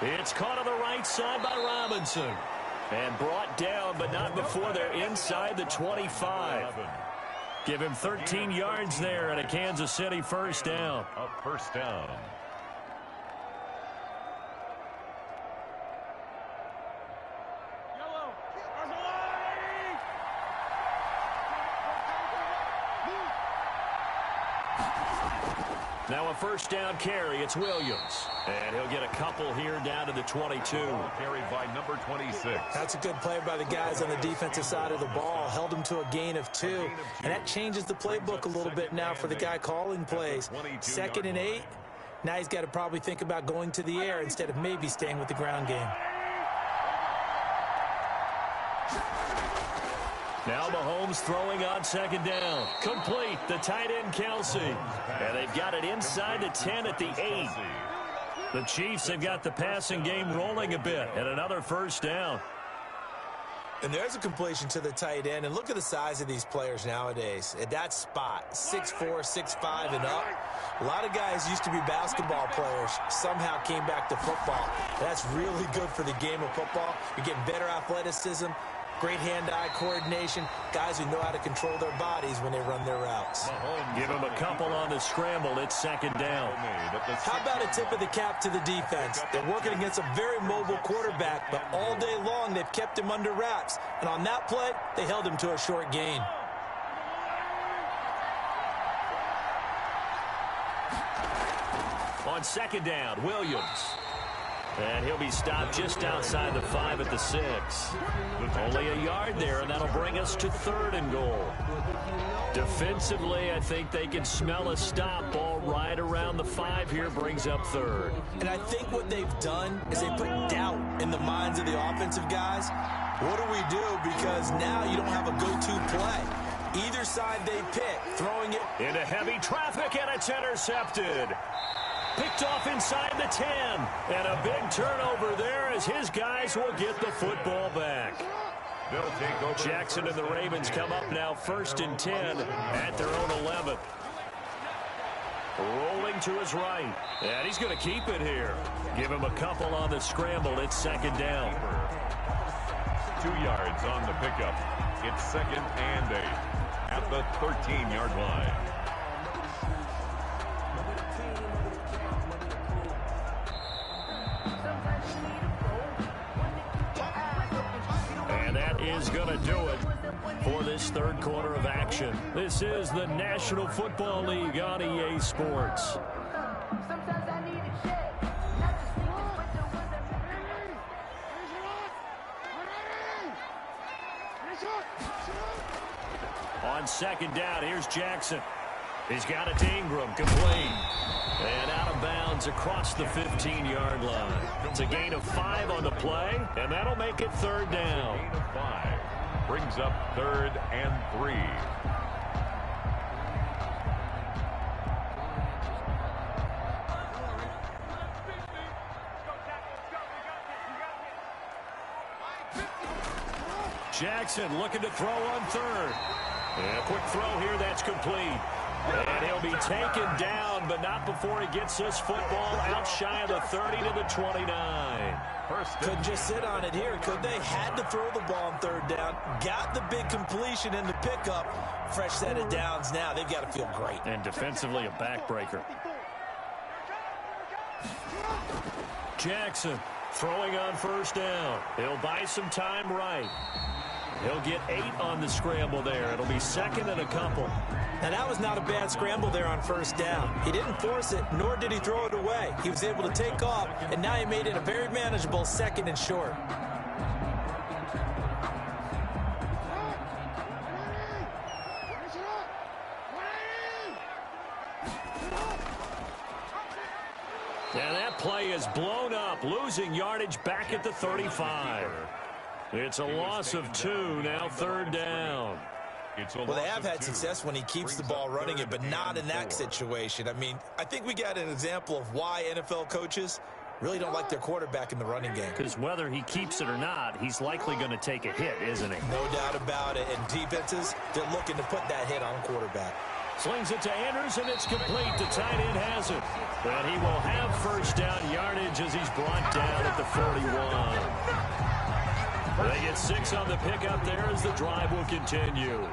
Speaker 4: It's caught on the right side by Robinson. And brought down, but not before they're inside the 25. Give him 13 yards there and a Kansas City first down.
Speaker 5: A first down.
Speaker 4: Now a first down carry. It's Williams. And he'll get a couple here down to the 22.
Speaker 5: Carried by number 26.
Speaker 6: That's a good play by the guys on the defensive side of the ball. Held him to a gain of 2. And that changes the playbook a little bit now for the guy calling plays. 2nd and 8. Now he's got to probably think about going to the air instead of maybe staying with the ground game.
Speaker 4: Now Mahomes throwing on 2nd down. Complete. The tight end, Kelsey. And they've got it inside the 10 at the 8. The Chiefs have got the passing game rolling a bit. And another first down.
Speaker 6: And there's a completion to the tight end. And look at the size of these players nowadays. At that spot, 6'4", 6'5", and up. A lot of guys used to be basketball players, somehow came back to football. That's really good for the game of football. You're getting better athleticism, great hand-eye coordination, guys who know how to control their bodies when they run their routes.
Speaker 4: Give them a couple on the scramble. It's 2nd down.
Speaker 6: How about a tip of the cap to the defense? They're working against a very mobile quarterback, but all day long they've kept him under wraps. And on that play, they held him to a short gain.
Speaker 4: On 2nd down, Williams. And he'll be stopped just outside the 5 at the 6. Only a yard there, and that'll bring us to 3rd and goal. Defensively, I think they can smell a stop. Ball right around the 5 here, brings up 3rd.
Speaker 6: And I think what they've done is they put doubt in the minds of the offensive guys. What do we do? Because now you don't have a go-to play. Either side they pick, throwing it
Speaker 4: into heavy traffic, and it's intercepted. Picked off inside the 10. And a big turnover there as his guys will get the football back.
Speaker 5: They'll take over.
Speaker 4: Jackson and the Ravens come up now 1st and 10 at their own 11. Rolling to his right. And he's going to keep it here. Give him a couple on the scramble. It's 2nd down.
Speaker 5: 2 yards on the pickup. It's 2nd and 8 at the 13-yard line.
Speaker 4: And that is going to do it for this 3rd quarter of action. This is the National Football League on EA Sports. On 2nd down, here's Jackson. He's got it to Ingram, complete. And out of bounds across the 15-yard line. It's a gain of 5 on the play, and that'll make it 3rd down.
Speaker 5: Gain of 5 brings up 3rd and 3.
Speaker 4: Jackson looking to throw on 3rd. And a quick throw here, that's complete. And he'll be taken down, but not before he gets this football out shy of the 30 to the 29.
Speaker 6: Couldn't just sit on it here, could they? Had to throw the ball on 3rd down. Got the big completion in the pickup. Fresh set of downs now. They've got to feel great.
Speaker 4: And defensively, a backbreaker. Jackson throwing on 1st down. He'll buy some time right. He'll get 8 on the scramble there. It'll be 2nd and a couple.
Speaker 6: Now, that was not a bad scramble there on 1st down. He didn't force it, nor did he throw it away. He was able to take off, and now he made it a very manageable 2nd and short.
Speaker 4: And that play is blown up, losing yardage back at the 35. It's a loss of 2, now 3rd down.
Speaker 6: Well, they have had success when he keeps the ball running it, but not in that situation. I mean, I think we got an example of why NFL coaches really don't like their quarterback in the running game.
Speaker 4: Because whether he keeps it or not, he's likely going to take a hit, isn't he?
Speaker 6: No doubt about it. And defenses, they're looking to put that hit on quarterback.
Speaker 4: Slings it to Anders, and it's complete. The tight end has it. And he will have first down yardage as he's brought down at the 41. They get 6 on the pickup there as the drive will continue.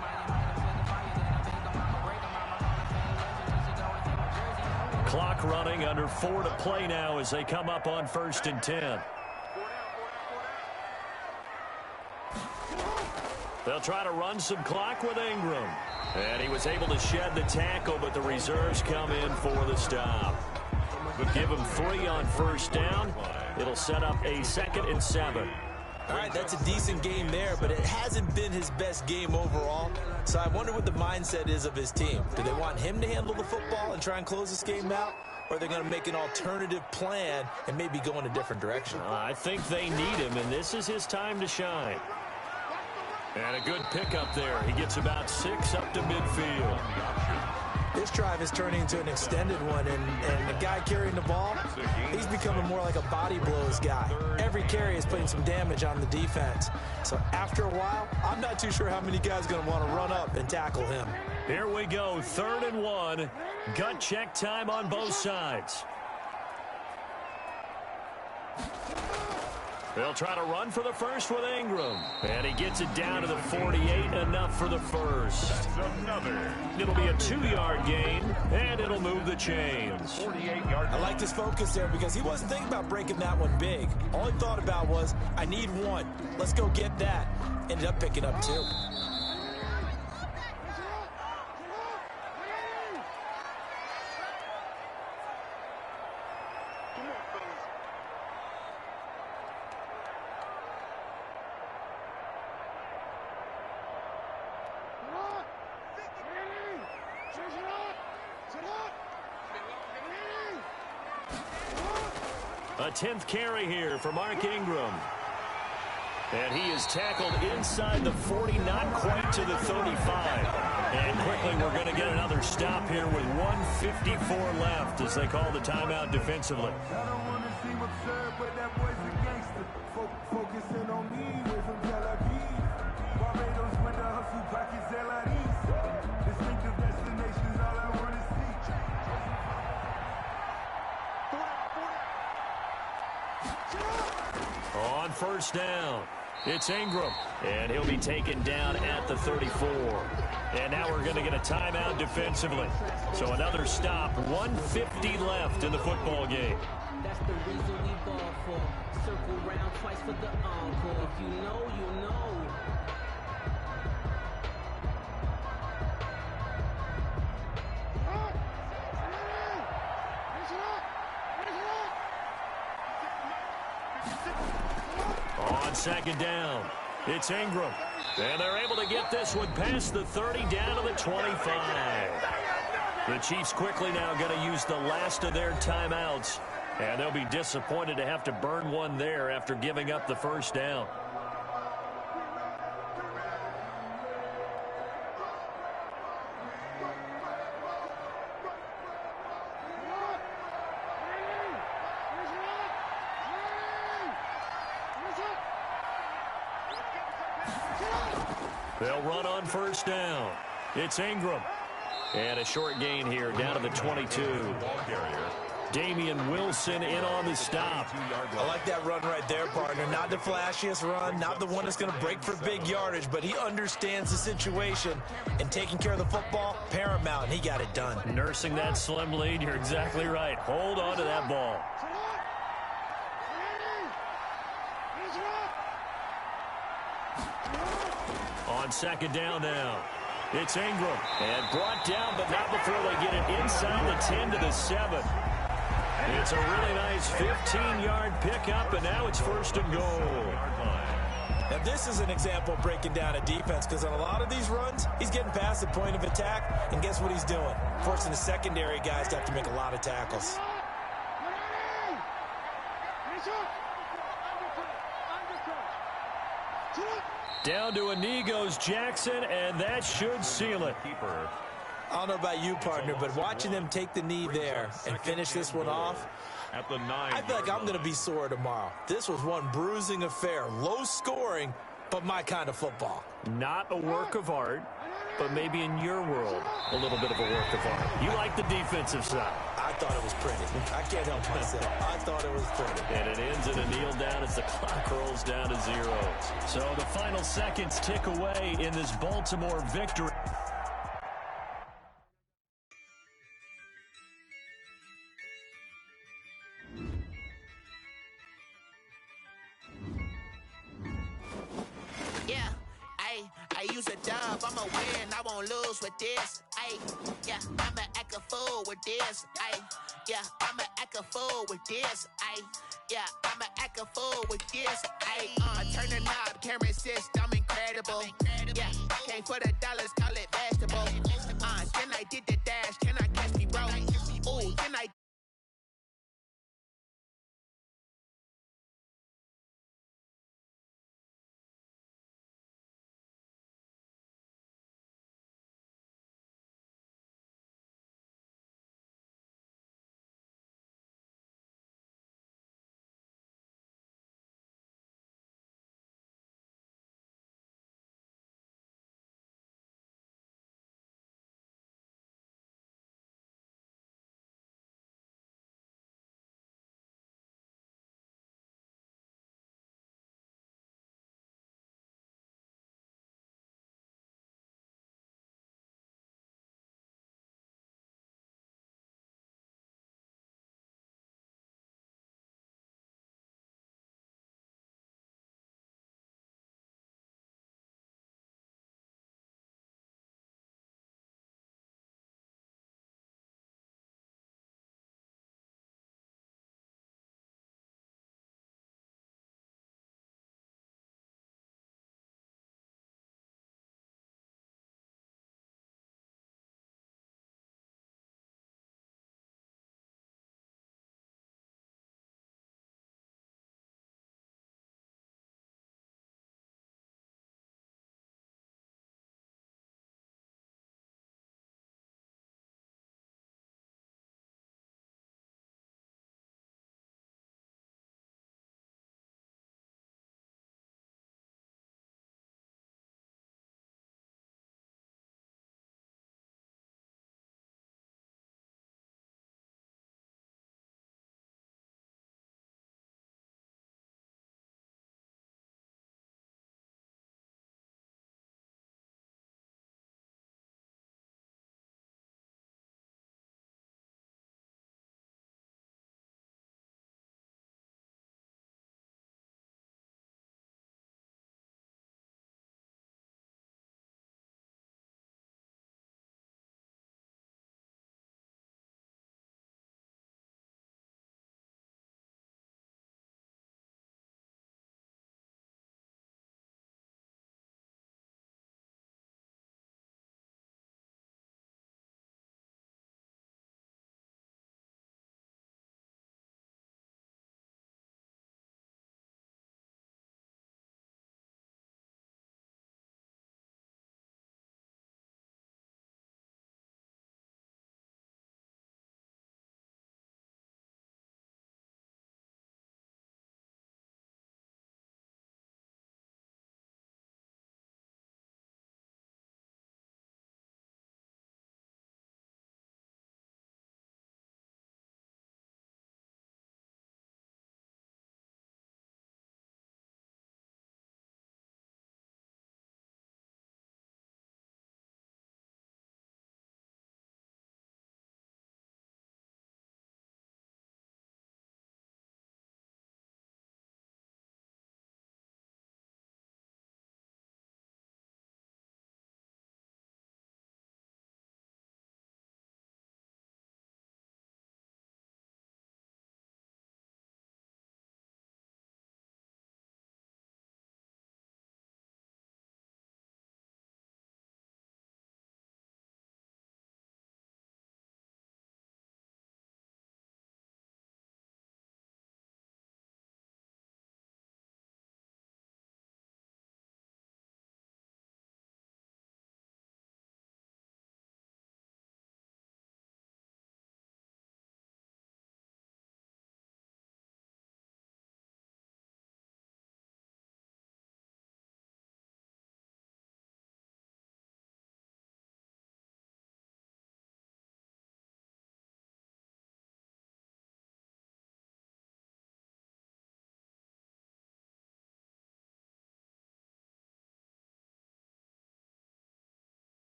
Speaker 4: Clock running, under 4 to play now as they come up on 1st and 10. They'll try to run some clock with Ingram. And he was able to shed the tackle, but the reserves come in for the stop. Give him 3 on 1st down. It'll set up a 2nd and 7.
Speaker 6: All right, that's a decent game there, but it hasn't been his best game overall. So I wonder what the mindset is of his team. Do they want him to handle the football and try and close this game out? Or are they going to make an alternative plan and maybe go in a different direction?
Speaker 4: I think they need him, and this is his time to shine. And a good pickup there. He gets about 6 up to midfield.
Speaker 6: This drive is turning into an extended one, and the guy carrying the ball, he's becoming more like a body blows guy. Every carry is putting some damage on the defense. So after a while, I'm not too sure how many guys are going to want to run up and tackle him.
Speaker 4: Here we go, 3rd and 1. Gut check time on both sides. They'll try to run for the first with Ingram. And he gets it down to the 48, enough for the first. It'll be a 2-yard gain, and it'll move the chains.
Speaker 6: I like his focus there because he wasn't thinking about breaking that one big. All he thought about was, I need 1. Let's go get that. Ended up picking up 2.
Speaker 4: A 10th carry here for Mark Ingram. And he is tackled inside the 40, not quite to the 35. And quickly we're going to get another stop here with 1:54 left as they call the timeout defensively.
Speaker 3: I don't want to seem absurd, but that boy's a gangster. Focusing on me, way from Tel Aviv. Barbados with the hustle pockets, LIDs. Distinctive destinations, all I want to see.
Speaker 4: On 1st down, it's Ingram, and he'll be taken down at the 34. And now we're going to get a timeout defensively. So another stop, 1:50 left in the football game.
Speaker 9: That's the reason we ball for. Circle round twice for the encore. If you know, you know.
Speaker 4: On 2nd down, it's Ingram. And they're able to get this one past the 30 down to the 25. The Chiefs quickly now going to use the last of their timeouts. And they'll be disappointed to have to burn one there after giving up the first down. They'll run on 1st down. It's Ingram. And a short gain here down to the 22. Damian Wilson in on the stop.
Speaker 6: I like that run right there, partner. Not the flashiest run, not the one that's going to break for big yardage, but he understands the situation, and taking care of the football, paramount, and he got it done.
Speaker 4: Nursing that slim lead, you're exactly right. Hold on to that ball. On 2nd down now, it's Ingram. And brought down, but not before they get it inside the 10 to the 7. It's a really nice 15-yard pickup, and now it's 1st and goal.
Speaker 6: Now, this is an example of breaking down a defense, because on a lot of these runs, he's getting past the point of attack, and guess what he's doing? Forcing the secondary guys to have to make a lot of tackles.
Speaker 4: Down to Anigos Jackson, and that should seal it.
Speaker 6: I don't know about you, partner, but watching them take the knee there and finish this one off, I feel like I'm going to be sore tomorrow. This was one bruising affair. Low scoring, but my kind of football.
Speaker 4: Not a work of art. but maybe in your world, a little bit of a work of art. You like the defensive side.
Speaker 6: I thought it was pretty. I can't help myself. I thought it was pretty.
Speaker 4: And it ends in a kneel down as the clock rolls down to 0. So the final seconds tick away in this Baltimore victory.
Speaker 10: Yeah, I use a dub, I'ma win, I won't lose with this. Yeah, I'ma act a fool with this. Yeah, I'ma act a fool with this. Yeah, I'ma act a fool with this. Turn the knob, camera assist, I'm incredible. Yeah, came for the dollars, call it vegetable. Then I did the dash, can I catch me, bro? Ooh, then I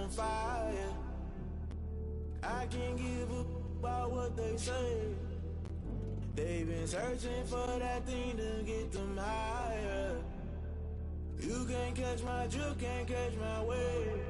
Speaker 3: on fire. I can't give up about what they say. They've been searching for that thing to get them higher. You can't catch my drift, can't catch my wave.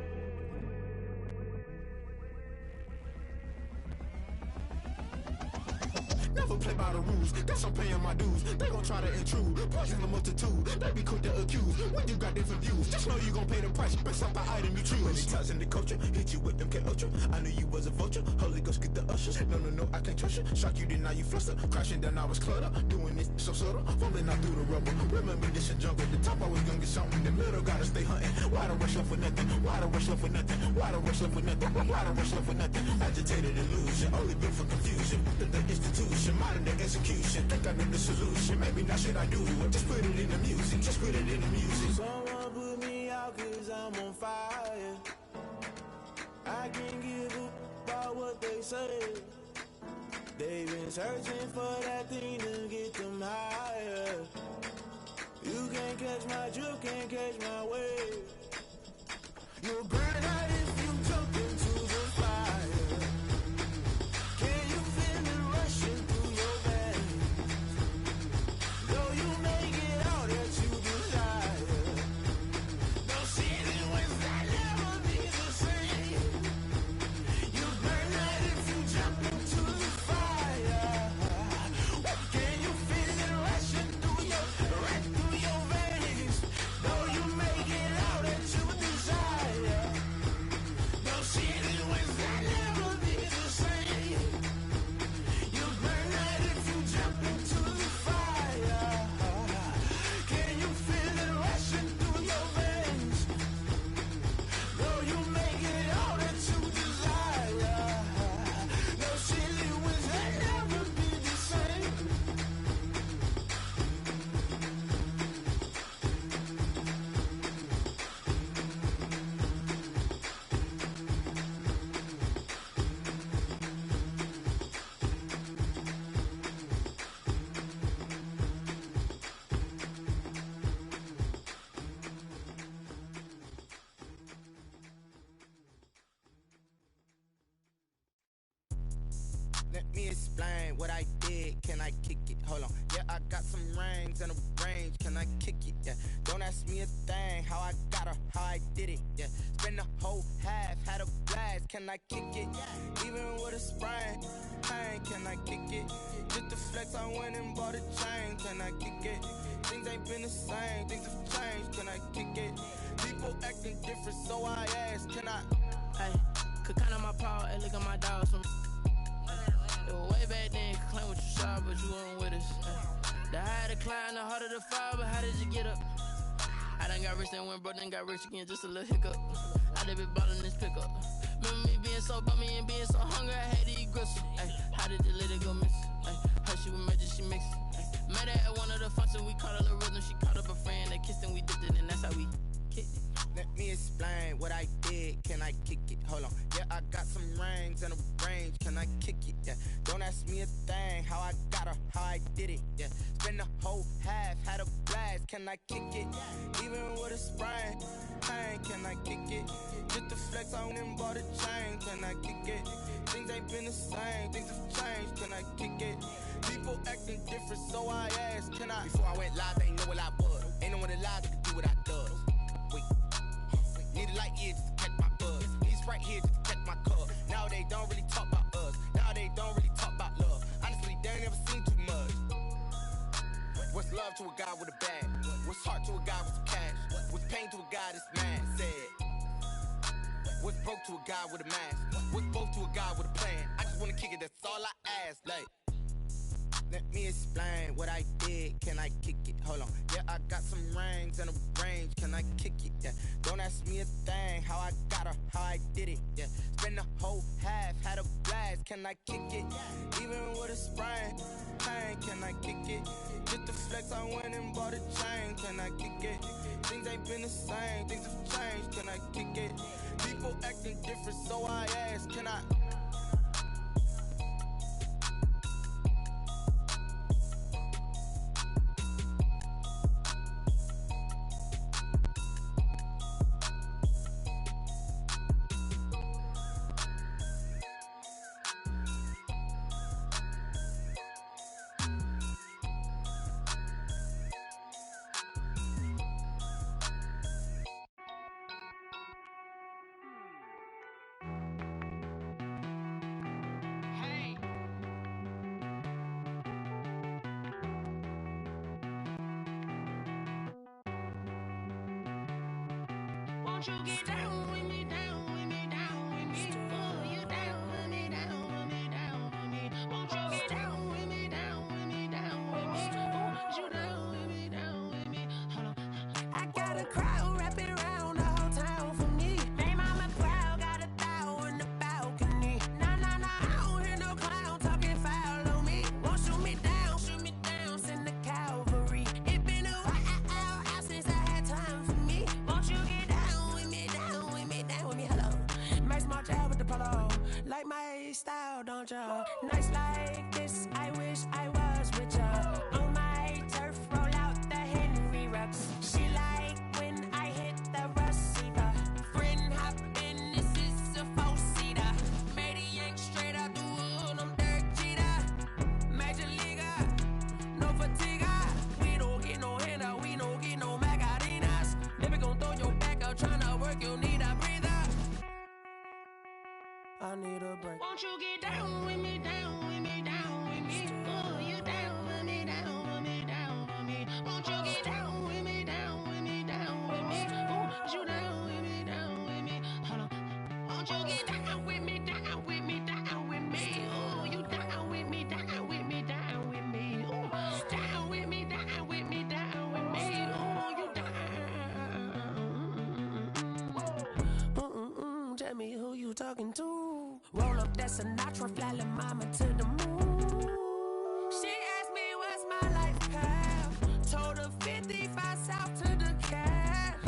Speaker 11: Never play by the rules, guess I'm paying my dues. They gon' try to intrude, poison the multitude. They be quick to accuse, when you got different views. Just know you gon' pay the price, based off the item you choose. Many times in the culture, hit you with them K-Ultra. I knew you was a vulture, Holy Ghost get the ushers. No, I can't trust you. Shock you, then now you fluster. Crashing down, I was clutter. Doing this so subtle, fumbling out through the rubble. Remember this a jungle, the top always gonna get something. In the middle, gotta stay hunting. Why the rush left for nothing? Why the rush left for nothing? Why the rush left for nothing? Why the rush left for nothing? Agitated illusion, only built for confusion. The institution, modern day execution. Think I know the solution. Maybe not should I do it? Just put it in the music. Just put it in the music.
Speaker 3: Someone put me out 'cause I'm on fire. I can't give up about what they say. They've been searching for that thing to get them higher. You can't catch my drift, can't catch my wave. You'll burn out if you jump into the fire. Can you feel it rushing through your veins? Though you may get all that you desire, no city was that never be the same. You burn out if you jump into the fire. Can you feel it rushing through your veins? Though you may get all that you desire, no city was that never be the same. You burn out if you jump into the fire. Can you feel it rushing through your veins? Though you may get all that you desire, no city was that never be the same.
Speaker 10: Let me explain what I did. Can I kick it? Hold on. Yeah, I got some rings and a range. Can I kick it? Yeah. Don't ask me a thing. How I got her, how I did it. Yeah. Spend the whole half, had a blast. Can I kick it? Even with a sprain. Pain, can I kick it? Just the flex, I went and bought a chain. Can I kick it? Things ain't been the same. Things have changed. Can I kick it? People acting different, so I asked. Can I?
Speaker 9: Hey, could count on my power and look at my dogs from. It was way back then, could claim what you saw, but you weren't with us. The higher the climb, the harder the fall, but how did you get up? I done got rich, then went broke, then got rich again, just a little hiccup. I done been bought in this pickup. Remember me being so bummy and being so hungry, I had to eat gristle. Ay, how did the lady go miss? Ay, her she was magic, she mixed. Met her at one of the functions, we caught a little rhythm, she caught up a friend, they kissed and we dipped it, and that's how we kicked it.
Speaker 10: Let me explain what I did. Can I kick it? Hold on. Yeah, I got some rings and a range. Can I kick it? Yeah. Don't ask me a thing. How I got her, how I did it. Yeah. Spend the whole half, had a blast. Can I kick it? Even with a sprain. Pain, can I kick it? Just the flex, I went and bought a chain. Can I kick it? Things ain't been the same. Things have changed. Can I kick it? People acting different, so I asked. Can I? Before I went live, they ain't know what I was. Ain't no one alive that could do what I does. Wait. Need a light here just to catch my buzz. He's right here just to catch my cup. Now they don't really talk about us. Now they don't really talk about love. Honestly, they ain't never seen too much. What's love to a guy with a bag? What's heart to a guy with some cash? What's pain to a guy that's mad? Said. What's broke to a guy with a mask? What's both to a guy with a plan? I just wanna kick it, that's all I ask. Like, let me explain what I did. Can I kick it? Hold on. Yeah, I got some rings and a range. Can I kick it? Yeah. Don't ask me a thing. How I got her, how I did it. Yeah. Spend the whole half, had a blast. Can I kick it? Even with a sprain. Pain, can I kick it? Just the flex, I went and bought a chain. Can I kick it? Things ain't been the same. Things have changed. Can I kick it? People acting different, so I asked. Can I?
Speaker 9: Won't you get down with me, down with me, down with me? Oh, you down with me, down with me, down with me. Won't you get down with me, down with me, down with me? Oh, you down with me, down with me? Hold on. I got a crowd wrapping around the whole town for me. Name mama proud, got 1,000 in the balcony. Nah, nah, nah, I don't hear no clown talking foul on me. Won't shoot me down, send the cavalry. It been a while since I had time for me. Won't you get down with me, down with me, down with me? Hello. Max my job with the polo. Like my style, don't ya? Nights like this, I wish I was with ya. On my turf, roll out the Henry Rux. She like when I hit the receiver. Friend hop in, this is a 4-seater. Made a yank straight out the wood, I'm Derek Jeter. Major leaguer, no fatigue. We don't get no handout, we don't get no Macarinas. Never gon' throw your back out, tryna work, you need a breather. I need a break. Won't you get down with me, down with me, down with me? Oh, you down with me, down with me, down with me? Won't you get down with me, down with me, down with me? Oh, you down with me, down with me? Hold on. Won't you get down with me, down with me, down with me? Oh, you down with me, down with me, down with me? Oh, down with me, down with me, down with me? Oh, you down. Tell me who you talking to. Roll up that Sinatra, fly la mama to the moon. She asked me what's my life path. Told her 55 south to the cat.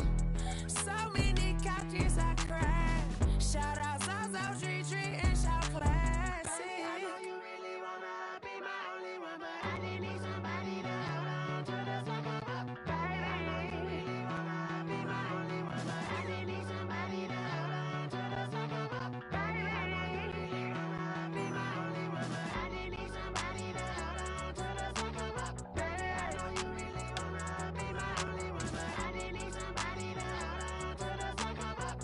Speaker 9: So many couches I cried. Shout out Zazo, Tree, and shout classy. I know you really wanna be my only one, but I didn't need somebody to hold on to the second up. Baby, I know you really wanna be my only one, but I didn't need somebody to hold on to the second up. Baby, I know you really wanna be my only one, but I didn't need somebody to hold on to the second up. Baby, I know you really wanna be my only one, but I didn't need somebody to hold on to the second up.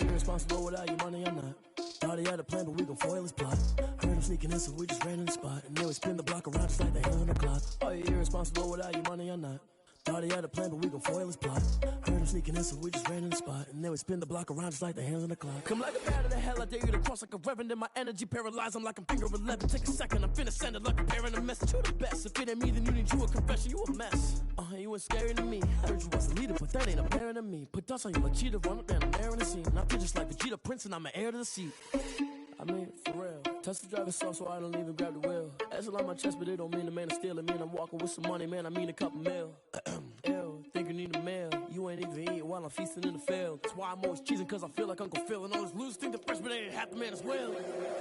Speaker 2: Irresponsible without your money, I'm not. Thought he had a plan, but we gon' foil his plot. Heard him sneaking in, so we just ran in the spot. And then we spin the block around just like the hand on the clock. Are you irresponsible without your money, I'm not. Thought he had a plan, but we gon' foil his plot. Heard him sneaking in, so we just ran in the spot. And then we spin the block around just like the hands on the clock. Come like a bat of the hell, I dare you to cross like a reverend. And my energy paralyzed, I'm like I'm finger 11. Take a second, I'm finna send it like a parent a message. You the best, if it ain't me, then you need you a confession. You a mess, you ain't scary to me. Heard you was a leader, but that ain't apparent to me. Put dust on you like cheetah, run up down the air in the scene. Not just like Vegeta Prince, and I'm an heir to the seat. I mean, for real. Touch the driver's soft, so I don't even grab the wheel. That's on my chest, but it don't mean the man is stealing. Mean I'm walking with some money, man, I mean a couple mil. Ew, think you need a meal. You ain't even eating while I'm feasting in the field. That's why I'm always cheesing, cause I feel like Uncle Phil. And all those losers think the freshman ain't half the man as well.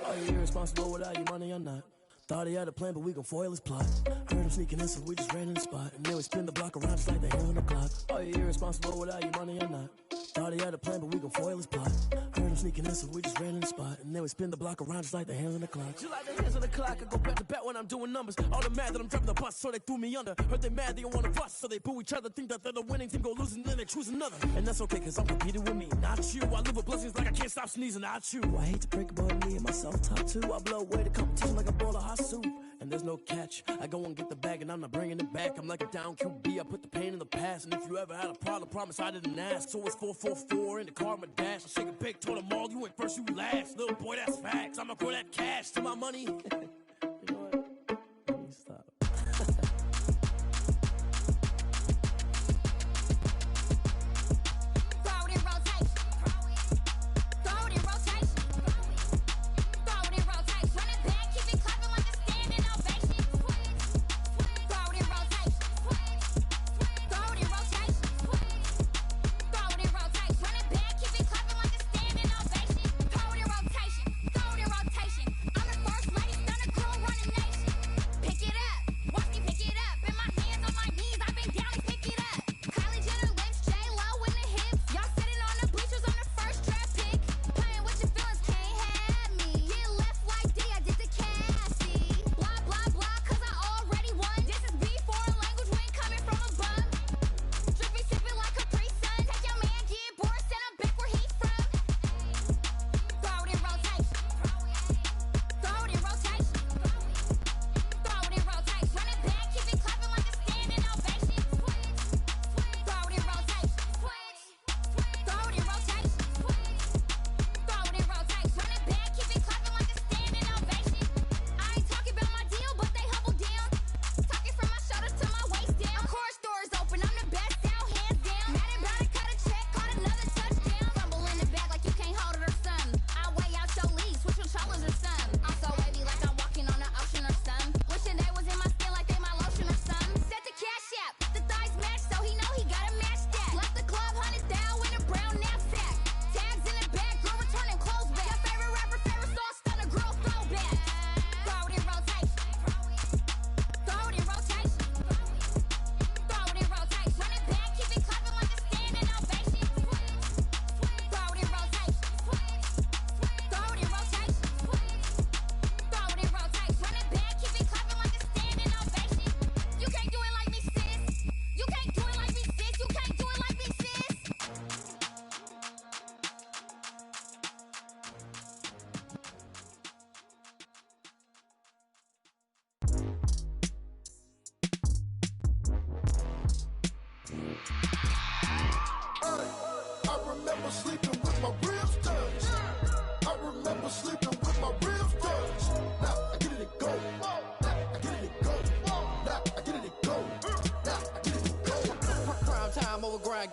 Speaker 2: Are you irresponsible without your money or not? Thought he had a plan, but we gon' foil his plot. Heard him sneaking in, so we just ran in the spot. And then we spin the block around just like the hand on the clock. Are you irresponsible without your money or not? Thought he had a plan, but we gon' foil his plot. Heard him sneaking in, so we just ran in the spot. And then we spin the block around just like the hands on the clock. Just like the hands on the clock, I go back to back when I'm doing numbers. All the mad that I'm driving the bus, so they threw me under. Heard they mad, they don't wanna bust, so they boo each other. Think that they're the winning team, go losing, then they choose another. And that's okay, cause I'm competing with me, not you. I live with blessings like I can't stop sneezing, not you. I hate to break about me and myself top two. I blow away the competition like a bowl of hot soup. And there's no catch, I go and get the bag and I'm not bringing it back. I'm like a down QB, I put the pain in the past. And if you ever had a problem, promise I didn't ask. So it's 444 in the car, my dash. I shake a big, told them all, you went first, you last. Little boy, that's facts, I'ma grow that cash to my money. You know what? Let me stop.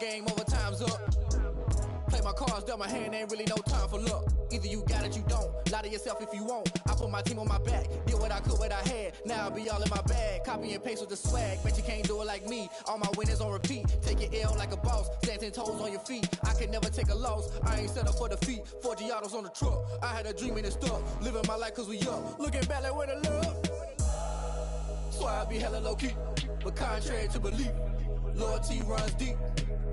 Speaker 8: Game over, time's up. Play my cards, dealt my hand, ain't really no time for luck. Either you got it, you don't. Lie to yourself if you won't. I put my team on my back, did what I could, what I had. Now I'll be all in my bag. Copy and paste with the swag. Bet you can't do it like me. All my winners on repeat. Take your L like a boss. Stand 10 toes on your feet. I can never take a loss. I ain't set up for defeat. 4 Giottos on the truck. I had a dream and it stuck. Living my life cause we up. Looking back like where the love. So I be hella low key. But contrary to belief, loyalty runs deep.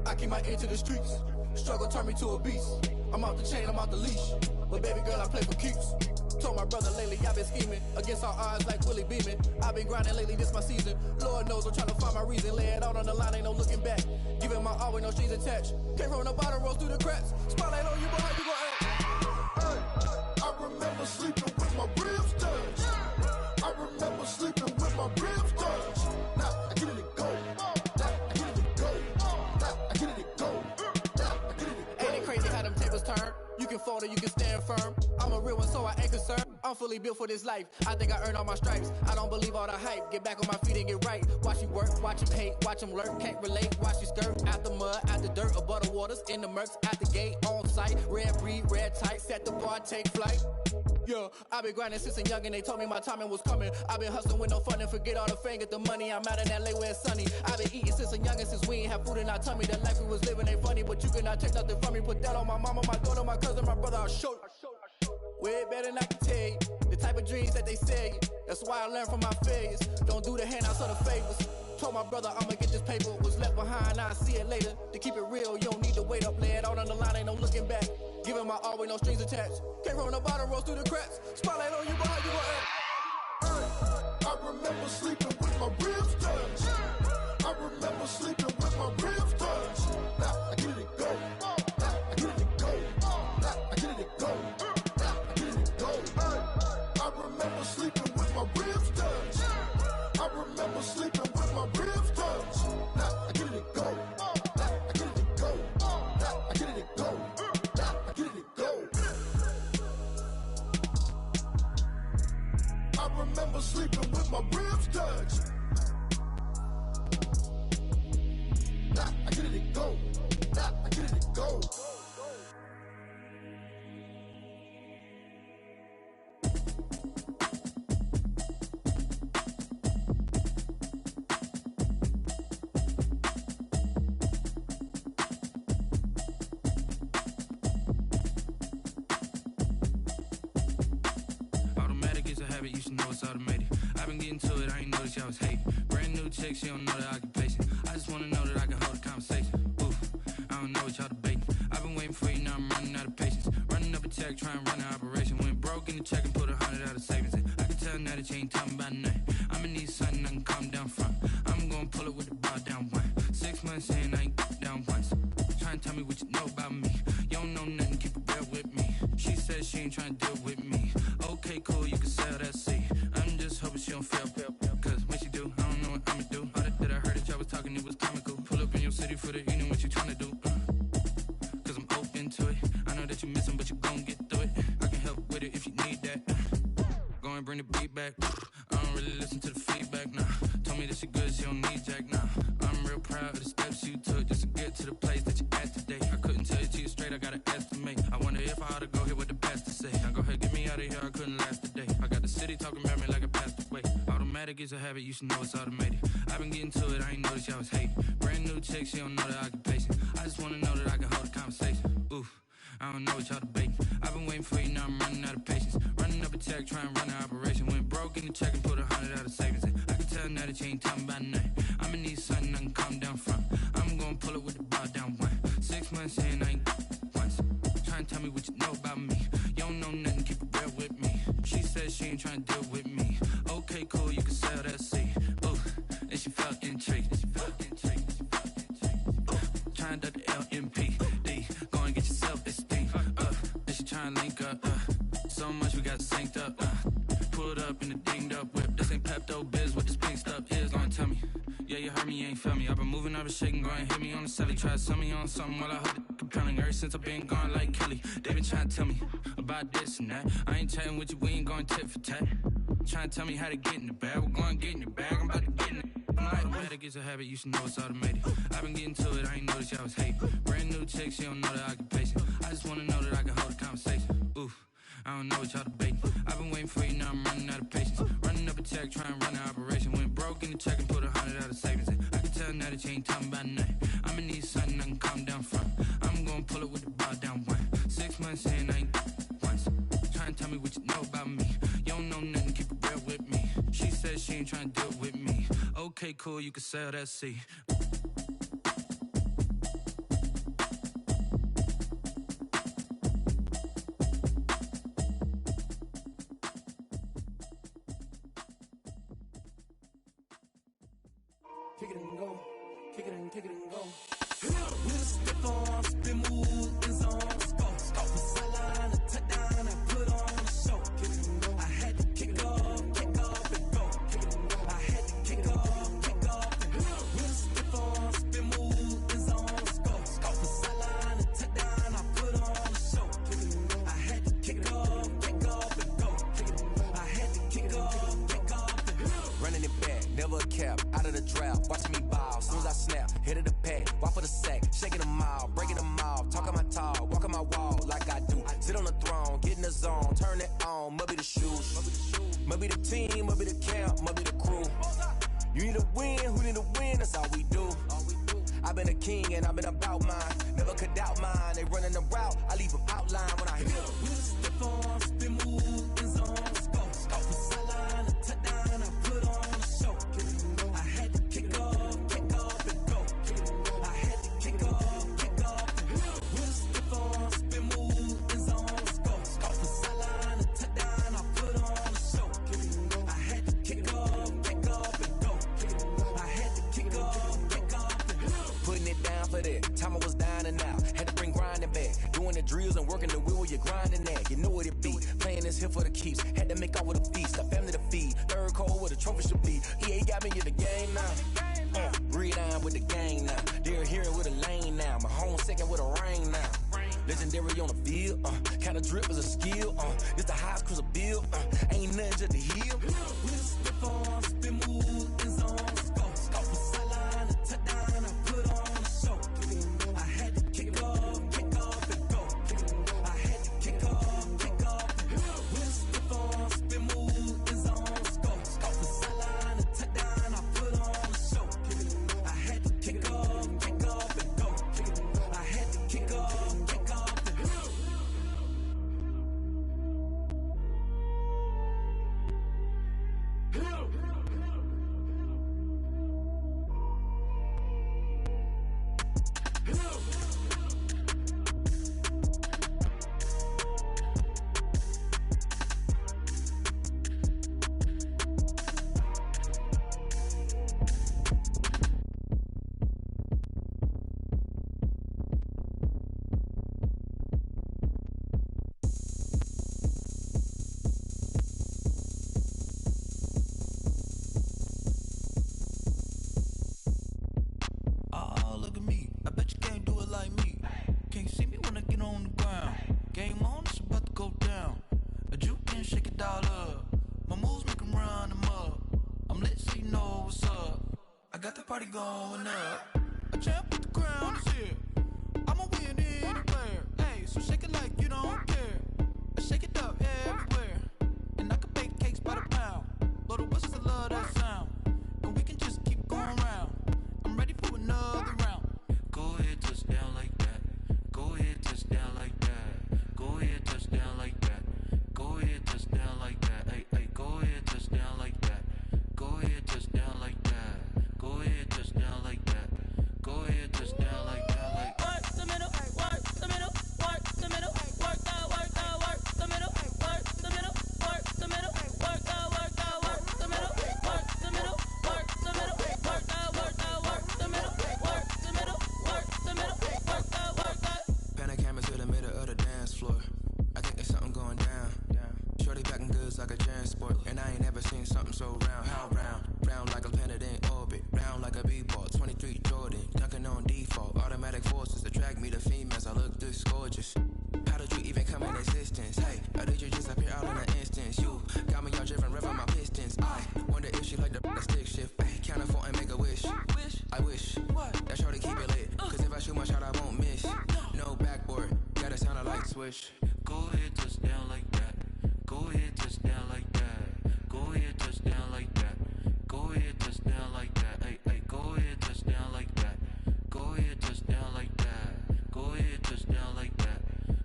Speaker 8: I keep my ear to the streets. Struggle turned me to a beast. I'm off the chain, I'm off the leash. But baby girl, I play for keeps. Told my brother lately, I've been scheming. Against all odds like Willie Beeman. I've been grinding lately, this my season. Lord knows I'm trying to find my reason. Lay it out on the line, ain't no looking back. Giving my all with no strings attached. Came from the bottom, rose through the cracks. Spotlight on you, boy, how you gon' act?
Speaker 11: Hey, I remember sleeping with my ribs touched. I remember sleeping with my ribs touched. Now I get it to go. Now I get it to go. Now I get it to go. Now I get it to go.
Speaker 8: Ain't it crazy how them tables turn? You can fold or you can stand firm. I'm a real one, so I ain't concerned. I'm fully built for this life. I think I earned all my stripes. I don't believe all the hype. Get back on my feet and get right. Watch you work, watch him hate, watch him lurk. Can't relate, watch you skirt. Out the mud, out the dirt, above the waters, in the murks, out the gate, on site. Red breed, red tight, set the bar, take flight. Yeah, I been grinding since a young and they told me my timing was coming. I been hustling with no fun and forget all the fame, get the money. I'm out in LA where it's sunny. I been eating since a young and since we ain't have food in our tummy. The life we was living ain't funny, but you cannot take nothing from me. Put that on my mama, my daughter, my cousin, my brother, I'll show you. Way better than I can tell you. The type of dreams that they sell you. That's why I learned from my failures. Don't do the handouts or the favors. Told my brother I'ma get this paper. Was left behind, I'll see it later. To keep it real, you don't need to wait up. Lay it out on the line, ain't no looking back. Giving my all with no strings attached. Came from the bottom, rose through the cracks. Spotlight on you, but how you gon' act?
Speaker 11: I remember sleeping with my ribs touched. I remember sleeping with my ribs touched. Now I get it go. I get it go. I get it go. I get it go. I remember sleeping with my ribs touched. I remember sleeping with my ribs touched. Now I get it go. I get it go. I get it go. I get it go. I remember sleeping with my ribs touched. Nah, I get it go. Nah, I get it go.
Speaker 12: Automatic is a habit, you should know it's automated. I've been getting to it, I ain't noticed y'all was hating. Brand new chick, she don't know the occupation. I just wanna know that I can hold a conversation. Oof, I don't know what y'all debating. I've been waiting for you, now I'm running out of patience. Running up a check, trying to run an operation. Went broke in the check and put 100 out of savings in. I can tell now that you ain't talking about nothing. I'ma need something I can calm down from. I'm gonna pull it with the bar down one. 6 months in, I ain't down once. Trying to tell me what you know about me. You don't know nothing, keep it real with me. She said she ain't trying to deal with me. Okay, cool, you can sell that seed. I'm just hoping she don't fail. Cause when she do, I don't know what I'ma do. All that I heard that y'all was talking, it was comical. Pull up in your city for the evening, what you tryna do? Cause I'm open to it. I know that you missing, but you gon' get through it. I can help with it if you need that. Go and bring the beat back. I don't really listen to the feedback, nah. Told me that she good, she don't need jack, nah. I'm real proud of the steps you took just to get to the place that you at today. I couldn't tell you to you straight, I gotta estimate. I wonder if I ought to go hear what the pastor say. Now go ahead, get me out of here, I couldn't last a day. I got the city talking about me like I passed away. Automatic is a habit, you should know it's automated. I've been getting to it, I ain't noticed y'all was hating. Brand new chick, she don't know the occupation. I just wanna know that I can hold a conversation. Oof, I don't know what y'all debating. I've been waiting for you, now I'm running out of patience. Running up a check, trying to run an operation. Went broke in the check and put 100 out of savings in. I can tell now that you ain't talking about nothing. I'ma need something I can calm down from. I'm gonna pull it with the bar down one. 6 months in, I ain't once. Trying to tell me what you know about me. You don't know nothing, keep it real with me. She said she ain't trying to deal with me. Okay, cool, you can sell that seed. Ooh, and she felt intrigued. Trying to duck the LMPD. Go and get your self-esteem. And she trying to link up. So much we got synced up. Pulled up in the dinged up whip. This ain't Pepto Biz, what this pink stuff is. Don't tell me. Yeah, you heard me, you ain't feel me. I've been moving, I've been shaking, go and hit me on the celly. Try to sell me on something while I heard it compelling. Ever since I've been gone like Kelly, they been trying to tell me about this and that. I ain't chatting with you, we ain't going tit for tat. Trying to tell me how to get in the bag. We're going to get in the bag, I'm about to get in it. Automatic is a habit, you should know it's automated. I've been getting to it, I ain't noticed y'all was hating. Brand new chick, she don't know the occupation. I just wanna know that I can hold a conversation. Oof, I don't know what y'all debating. I've been waiting for you, now I'm running out of patience. Running up a check, trying to run an operation. Went broke in the check and put 100 out of savings in. I can tell now that you ain't talking about nothing. I'ma need something I can calm down from. I'm gonna pull it with the bar down one. 6 months in, I ain't once. Trying to tell me what you know about me. You don't know nothing, keep it real with me. She said she ain't trying to deal with me. Okay, cool, you can sell that seed.
Speaker 2: Kick it and go, kick it and kick it and go.
Speaker 13: With a stiff on, spin move, in zone, scope. From sideline to touchdown, I put on the show. Kick it and go. I had to kick off and go. Kick it and go. I had to kick off and go. With a stiff on, spin move, in zone, scope. From sideline to touchdown, I put on the show. Kick it and go. I had to kick off and go. Kick it and go. I had to kick off and go.
Speaker 14: Running it back, never a cap, out of the draft, watching me ball. Soon as I snap, hit of the pad, walk for the sack, shaking them out, breaking them off, talking my talk, walking my wall like I do. Sit on the throne, get in the zone, turn it on, must be the shoes, must be the team, must be the camp, must be the crew. You need a win, who need a win, that's all we do. I've been a king and I've been about mine, never could doubt mine. They running the route, I leave them outline when I hit them.
Speaker 13: With a stiff on, spin move, in zone, scope. From sideline to touchdown, I put on the show. I had to kick off.
Speaker 14: Time I was dining out, had to bring grinding back. Doing the drills and working the wheel where you're grinding at. You know what it be, playing this here for the keeps. Had to make off with a feast, a family to feed. Third cold where the trophy should be. EA got me in the game now. Breed on with the gang now. They're hearing with a lane now. My home second with a rain now. Legendary on the field, kinda drip is a skill, it's the highest cruiser bill, ain't nothing just to heal.
Speaker 13: We just step on, spin move, in zone, go. Off the sideline, a touchdown, I put on a show. I had to kick off and go. I had to kick off and go. We just step on, spin move, in zone, go. Off the sideline, a touchdown, I put on a show. I had to kick off and go. I had to kick off.
Speaker 8: Party going up. A champ with the crown is here. I'ma win anywhere. Hey, so shake it like you don't care. Shake it up everywhere. And I can bake cakes by the pound. Lord of West, I love that sound. And we can just keep going round. I'm ready for another round.
Speaker 12: Go ahead, touch down like that. Go ahead, touch down like that. Go ahead, touch down like that. Go ahead, touch down like that. Hey, hey, go ahead, touch down like that. Go ahead, touch down like that. Go ahead, touch down like that. Go ahead, touch down like that. Like
Speaker 9: work the middle, work the middle, work the middle, work the middle, work the middle, work the middle, work the middle, work the middle, work the middle, work the middle, work the middle, work the middle, work the
Speaker 15: Panic cameras to the middle of the dance floor. I think there's something going down. Shorty backing goods like a transport, and I ain't never seen something so round. How round? Round like a planet in orbit, round like a b-ball. 23 Jordan, dunking on default. Automatic forces attract me to females. I look this gorgeous. How did you even come in existence? Hey, or did you just appear out in an instance? You got me all driven, revving my pistons. I wonder if she like the stick shift. Hey, count afford and make a wish. I wish that shorty keep it lit. Cause if I shoot my shot, I won't miss. No backboard, gotta sound a light switch.
Speaker 12: go ahead, touch down like that. Go ahead, touch down like that. Go ahead, touch down like that. Go ahead, touch down like that. Hey, hey, go ahead, touch down like that. Go ahead, touch down like that. Go ahead, touch down like that.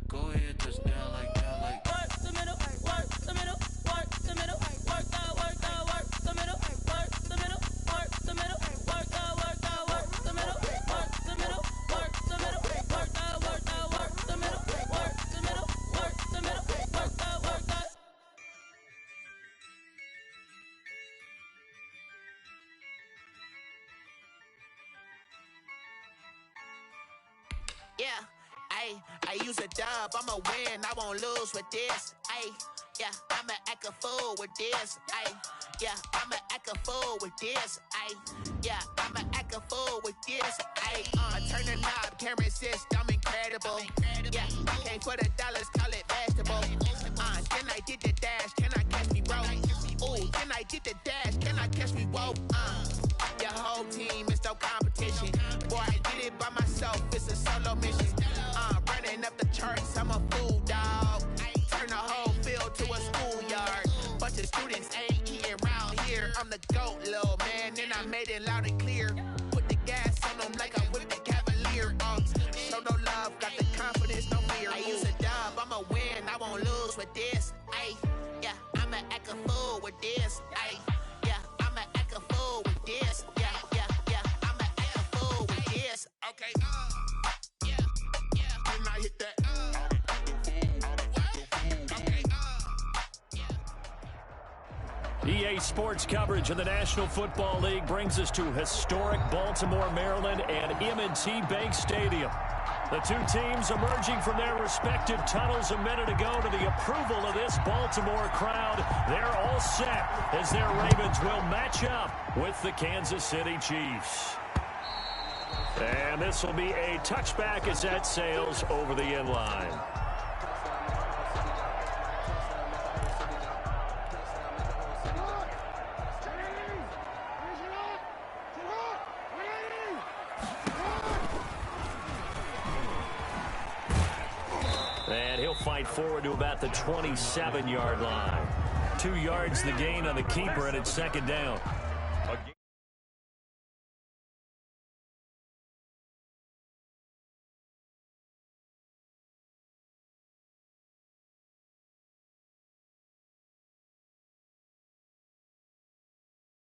Speaker 12: Go ahead, touch down like that. Like
Speaker 9: work the middle, work the middle, work the middle, work the middle, work the middle, work the middle, work the middle, work the middle, work the middle, work the middle, work the middle, work the middle, work the
Speaker 10: Yeah, I use a dub, I'ma win, I won't lose with this. Yeah, I'ma act a fool with this. Yeah, I'ma act a fool with this. Yeah, I'ma act a fool with this. Turn the knob, can't resist, I'm incredible. Yeah, came for the dollars, call it vegetable. Then I did the dash, can I catch me, bro? Ooh, then I did the dash, can I catch me, whoa? Your whole team is no competition. Boy, I did it by myself, it's a solo mission. Running up the charts, I'm a fool, dog. Turn the whole field to a schoolyard. Bunch of students ain't eating round here. I'm the GOAT, little man, and I made it loud and clear. Put the gas on them like I whipped the Cavalier. Show no love, got the confidence, no fear. I use a dub, I'ma win, I won't lose with this. Yeah, I'ma act a fool with this. Yeah, I'ma act a fool with this. Yeah, I'ma act a fool with this. Okay, yeah, and I hit that.
Speaker 4: EA Sports coverage of the National Football League brings us to historic Baltimore, Maryland, and M&T Bank Stadium. The two teams emerging from their respective tunnels a minute ago to the approval of this Baltimore crowd. They're all set as their Ravens will match up with the Kansas City Chiefs. And this will be a touchback as that sails over the end line. And he'll fight forward to about the 27-yard line. 2 yards the gain on the keeper, and it's second down.